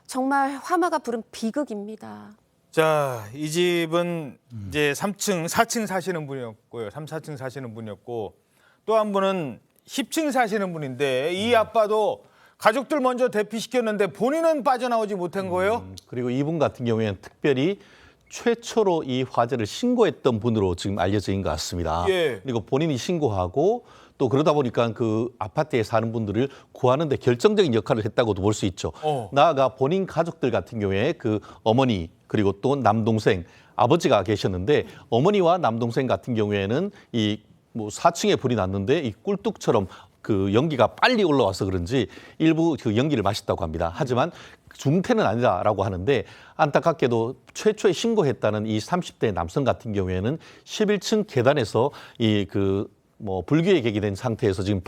정말 화마가 부른 비극입니다. 자, 이 집은 이제 3층, 4층 사시는 분이었고요. 3, 4층 사시는 분이었고 또 한 분은 10층 사시는 분인데 이 아빠도 가족들 먼저 대피시켰는데 본인은 빠져나오지 못한 거예요. 그리고 이분 같은 경우에는 특별히 최초로 이 화재를 신고했던 분으로 지금 알려져 있는 것 같습니다. 예. 그리고 본인이 신고하고 또 그러다 보니까 그 아파트에 사는 분들을 구하는 데 결정적인 역할을 했다고도 볼 수 있죠. 나아가 본인 가족들 같은 경우에 그 어머니 그리고 또 남동생, 아버지가 계셨는데 어머니와 남동생 같은 경우에는 이 뭐 4층에 불이 났는데 이 꿀뚝처럼 그 연기가 빨리 올라와서 그런지 일부 그 연기를 마셨다고 합니다. 하지만 중태는 아니다라고 하는데 안타깝게도 최초에 신고했다는 이 30대 남성 같은 경우에는 11층 계단에서 이 불교에 계기된 상태에서 지금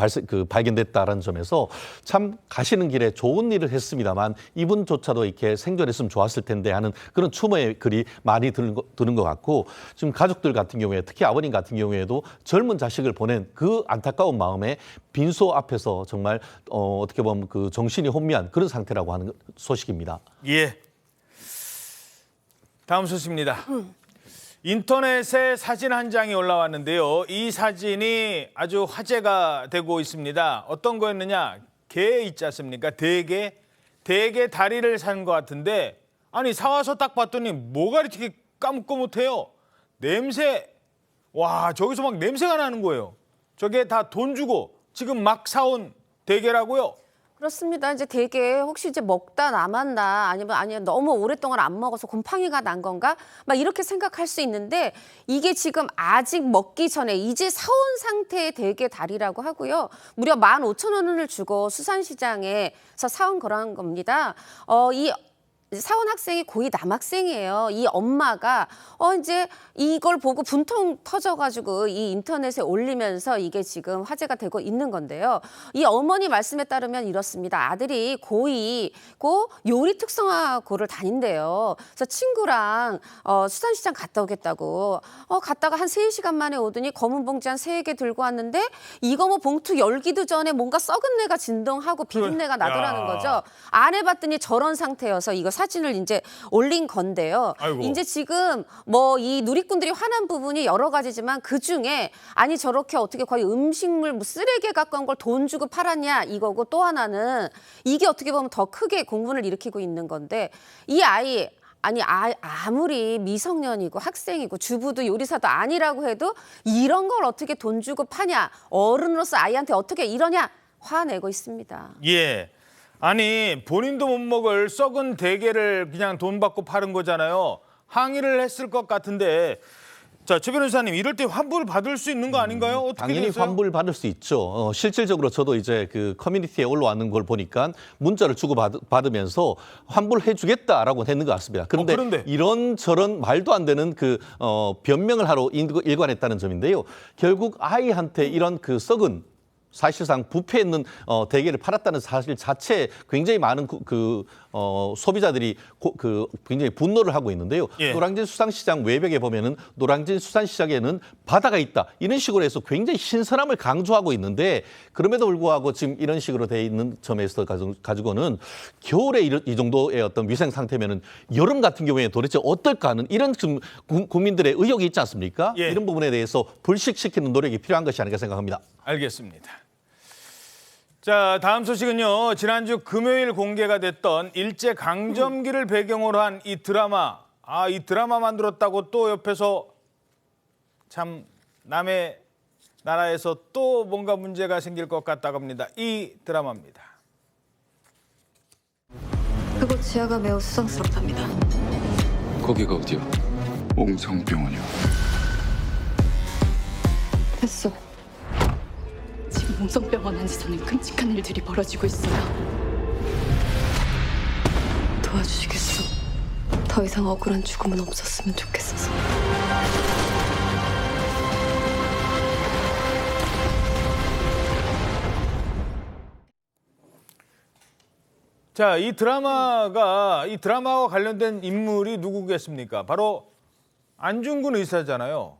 발견됐다라는 점에서 참 가시는 길에 좋은 일을 했습니다만 이분조차도 이렇게 생존했으면 좋았을 텐데 하는 그런 추모의 글이 많이 드는 것 같고 지금 가족들 같은 경우에 특히 아버님 같은 경우에도 젊은 자식을 보낸 그 안타까운 마음에 빈소 앞에서 정말 어떻게 보면 그 정신이 혼미한 그런 상태라고 하는 소식입니다. 예. 다음 소식입니다. 인터넷에 사진 한 장이 올라왔는데요. 이 사진이 아주 화제가 되고 있습니다. 어떤 거였느냐? 개 있지 않습니까? 대게 다리를 산 것 같은데 아니 사와서 딱 봤더니 뭐가 이렇게 까뭇까뭇해요. 냄새, 와 저기서 막 냄새가 나는 거예요. 저게 다 돈 주고 지금 막 사온 대게라고요? 그렇습니다. 이제 대게 혹시 이제 먹다 남았나 아니면 너무 오랫동안 안 먹어서 곰팡이가 난 건가? 막 이렇게 생각할 수 있는데 이게 지금 아직 먹기 전에 이제 사온 상태의 대게 다리라고 하고요. 무려 15,000원을 주고 수산시장에서 사온 거라는 겁니다. 이 사온 학생이 고2 남학생이에요. 이 엄마가 이제 이걸 보고 분통 터져가지고 이 인터넷에 올리면서 이게 지금 화제가 되고 있는 건데요. 이 어머니 말씀에 따르면 이렇습니다. 아들이 고2고 요리 특성화고를 다닌대요. 그래서 친구랑 수산시장 갔다 오겠다고 갔다가 한 3시간 만에 오더니 검은 봉지 한 3개 들고 왔는데 이거 뭐 봉투 열기도 전에 뭔가 썩은 내가 진동하고 비린내가 나더라는 거죠. 안 해봤더니 저런 상태여서 이거 사진을 이제 올린 건데요. 아이고. 이제 지금 뭐 이 누리꾼들이 화난 부분이 여러 가지지만 그 중에 아니 저렇게 어떻게 거의 음식물 뭐 쓰레기에 가까운 걸 돈 주고 팔았냐 이거고 또 하나는 이게 어떻게 보면 더 크게 공분을 일으키고 있는 건데 이 아이 아무리 미성년이고 학생이고 주부도 요리사도 아니라고 해도 이런 걸 어떻게 돈 주고 파냐 어른으로서 아이한테 어떻게 이러냐 화내고 있습니다. 예. 아니 본인도 못 먹을 썩은 대게를 그냥 돈 받고 파는 거잖아요. 항의를 했을 것 같은데 자, 최 변호사님 이럴 때 환불 받을 수 있는 거 아닌가요? 어떻게 당연히 되세요? 환불 받을 수 있죠. 실질적으로 저도 이제 그 커뮤니티에 올라왔는 걸 보니까 문자를 주고 받으면서 환불해 주겠다라고 했는 것 같습니다. 그런데 이런저런 말도 안 되는 변명을 하러 일관했다는 점인데요. 결국 아이한테 이런 그 썩은 사실상 부패 있는 대게를 팔았다는 사실 자체에 굉장히 많은 소비자들이 굉장히 분노를 하고 있는데요. 예. 노량진 수산시장 외벽에 보면은 노량진 수산시장에는 바다가 있다. 이런 식으로 해서 굉장히 신선함을 강조하고 있는데 그럼에도 불구하고 지금 이런 식으로 돼 있는 점에서 가지고는 겨울에 이 정도의 어떤 위생 상태면은 여름 같은 경우에 도대체 어떨까 하는 이런 좀 국민들의 의혹이 있지 않습니까? 예. 이런 부분에 대해서 불식시키는 노력이 필요한 것이 아닌가 생각합니다. 알겠습니다. 자, 다음 소식은요. 지난주 금요일 공개가 됐던 일제강점기를 배경으로 한 이 드라마. 이 드라마 만들었다고 또 옆에서 참 남의 나라에서 또 뭔가 문제가 생길 것 같다고 합니다. 이 드라마입니다. 그곳 지하가 매우 수상스럽답니다. 거기가 어디야? 옹성병원이요. 됐어. 지금 몽성병원 안에서는 끔찍한 일들이 벌어지고 있어요. 도와주시겠어? 더 이상 억울한 죽음은 없었으면 좋겠어서. 자, 이 드라마와 관련된 인물이 누구겠습니까? 바로 안중근 의사잖아요.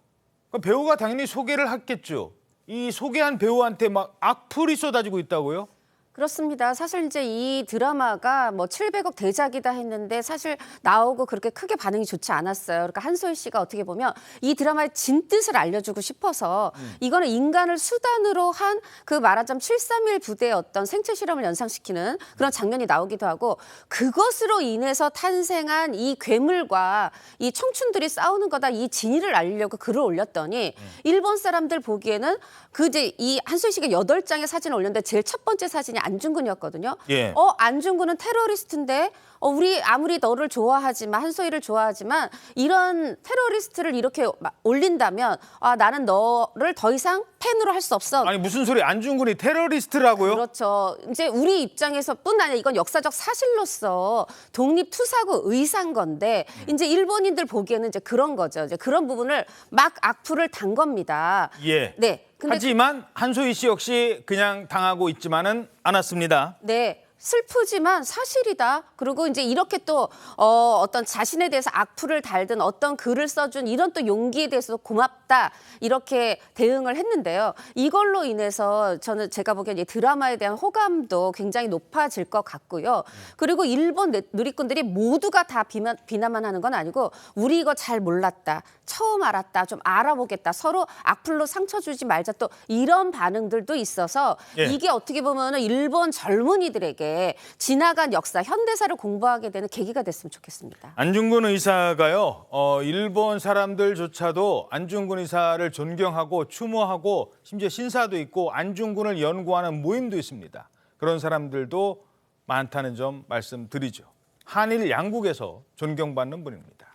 그러니까 배우가 당연히 소개를 했겠죠. 이 소개한 배우한테 막 악플이 쏟아지고 있다고요? 그렇습니다. 사실 이제 이 드라마가 뭐 700억 대작이다 했는데 사실 나오고 그렇게 크게 반응이 좋지 않았어요. 그러니까 한소희 씨가 어떻게 보면 이 드라마의 진뜻을 알려주고 싶어서 이거는 인간을 수단으로 한 그 말하자면 731 부대의 어떤 생체 실험을 연상시키는 그런 장면이 나오기도 하고 그것으로 인해서 탄생한 이 괴물과 이 청춘들이 싸우는 거다 이 진위를 알리려고 글을 올렸더니 일본 사람들 보기에는 그 이제 이 한소희 씨가 8장의 사진을 올렸는데 제일 첫 번째 사진이 안중근이었거든요. 예. 안중근은 테러리스트인데 우리 아무리 너를 좋아하지만 한소희를 좋아하지만 이런 테러리스트를 이렇게 올린다면 나는 너를 더 이상 팬으로 할 수 없어. 아니 무슨 소리? 안중근이 테러리스트라고요? 그렇죠. 이제 우리 입장에서뿐 아니라 이건 역사적 사실로서 독립투사고 의사인 건데 이제 일본인들 보기에는 이제 그런 거죠. 이제 그런 부분을 막 악플을 단 겁니다. 예. 네. 하지만 한소희 씨 역시 그냥 당하고 있지만은 않았습니다. 네. 슬프지만 사실이다. 그리고 이제 이렇게 또 어떤 자신에 대해서 악플을 달든 어떤 글을 써준 이런 또 용기에 대해서 고맙다. 이렇게 대응을 했는데요. 이걸로 인해서 제가 보기엔 이 드라마에 대한 호감도 굉장히 높아질 것 같고요. 그리고 일본 누리꾼들이 모두가 다 비난만 하는 건 아니고 우리 이거 잘 몰랐다. 처음 알았다. 좀 알아보겠다. 서로 악플로 상처 주지 말자. 또 이런 반응들도 있어서 예. 이게 어떻게 보면 일본 젊은이들에게 지나간 역사, 현대사를 공부하게 되는 계기가 됐으면 좋겠습니다. 안중근 의사가요. 일본 사람들조차도 안중근 의사를 존경하고 추모하고 심지어 신사도 있고 안중근을 연구하는 모임도 있습니다. 그런 사람들도 많다는 점 말씀드리죠. 한일 양국에서 존경받는 분입니다.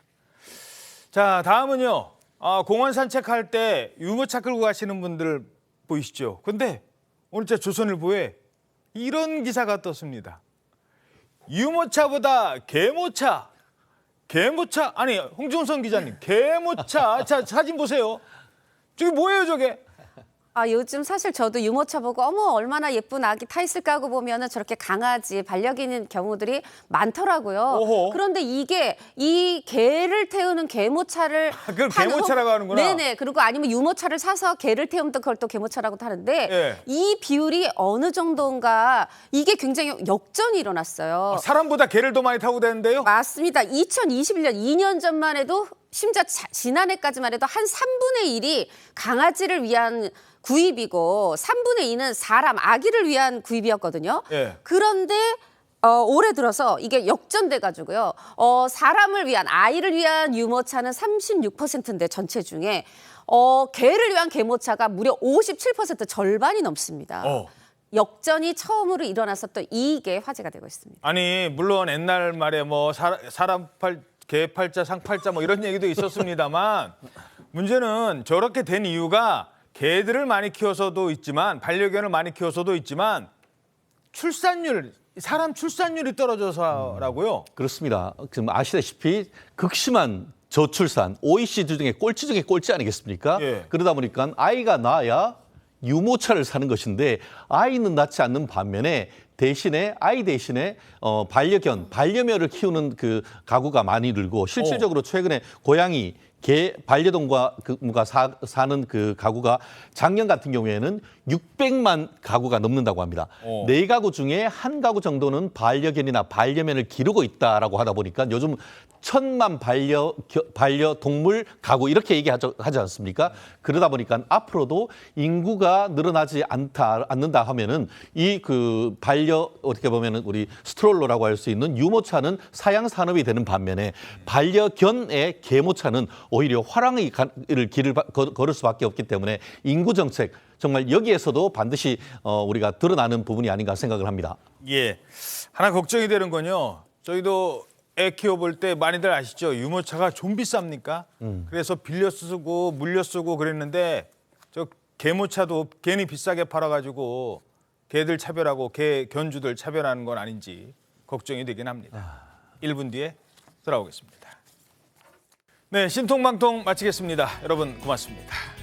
자, 다음은요. 공원 산책할 때 유모차 끌고 가시는 분들 보이시죠? 근데 오늘 제 조선일보에 이런 기사가 떴습니다. 유모차보다 개모차. 아니 홍종선 기자님 개모차. 자, 사진 보세요. 저게 뭐예요 저게? 요즘 사실 저도 유모차 보고 어머 얼마나 예쁜 아기 타 있을까 하고 보면은 저렇게 강아지 반려견인 경우들이 많더라고요. 오호. 그런데 이게 이 개를 태우는 개모차를 그걸 개모차라고 하는구나. 네네. 그리고 아니면 유모차를 사서 개를 태우면 그걸 또 개모차라고 하는데 예. 이 비율이 어느 정도인가 이게 굉장히 역전이 일어났어요. 사람보다 개를 더 많이 타고 다니는데요? 맞습니다. 2021년 2년 전만 해도 심지어 지난해까지만 해도 한 3분의 1이 강아지를 위한 구입이고 3분의 2는 사람, 아기를 위한 구입이었거든요. 예. 그런데 올해 들어서 이게 역전돼가지고요. 사람을 위한, 아이를 위한 유모차는 36%인데 전체 중에 개를 위한 개모차가 무려 57% 절반이 넘습니다. 역전이 처음으로 일어나서 또 이게 화제가 되고 있습니다. 아니 물론 옛날 말에 뭐 사람 개 팔자, 상 팔자 뭐 이런 얘기도 있었습니다만 문제는 저렇게 된 이유가 개들을 많이 키워서도 있지만 반려견을 많이 키워서도 있지만 사람 출산율이 떨어져서라고요. 그렇습니다. 지금 아시다시피 극심한 저출산, OECD 중에 꼴찌 중에 꼴찌 아니겠습니까? 예. 그러다 보니까 아이가 낳아야 유모차를 사는 것인데 아이는 낳지 않는 반면에 아이 대신에 반려묘를 키우는 그 가구가 많이 늘고 실질적으로 최근에 고양이, 개, 반려동과 사는 그 가구가 작년 같은 경우에는 600만 가구가 넘는다고 합니다. 4가구 중에 한 가구 정도는 반려견이나 반려묘를 기르고 있다라고 하다 보니까 요즘 1000만 반려동물 가구 이렇게 얘기하지 않습니까? 그러다 보니까 앞으로도 인구가 늘어나지 않는다 하면은 어떻게 보면은 우리 스트롤러라고 할 수 있는 유모차는 사양 산업이 되는 반면에 반려견의 개모차는 오히려 화랑의 길을 걸을 수밖에 없기 때문에 인구 정책 정말 여기에서도 반드시 우리가 드러나는 부분이 아닌가 생각을 합니다. 예, 하나 걱정이 되는 건요. 저희도 애 키워볼 때 많이들 아시죠? 유모차가 좀 비쌉니까? 그래서 빌려 쓰고 물려 쓰고 그랬는데 저 개모차도 괜히 비싸게 팔아가지고 개들 차별하고 개 견주들 차별하는 건 아닌지 걱정이 되긴 합니다. 1분 뒤에 돌아오겠습니다. 네, 신통방통 마치겠습니다. 여러분 고맙습니다.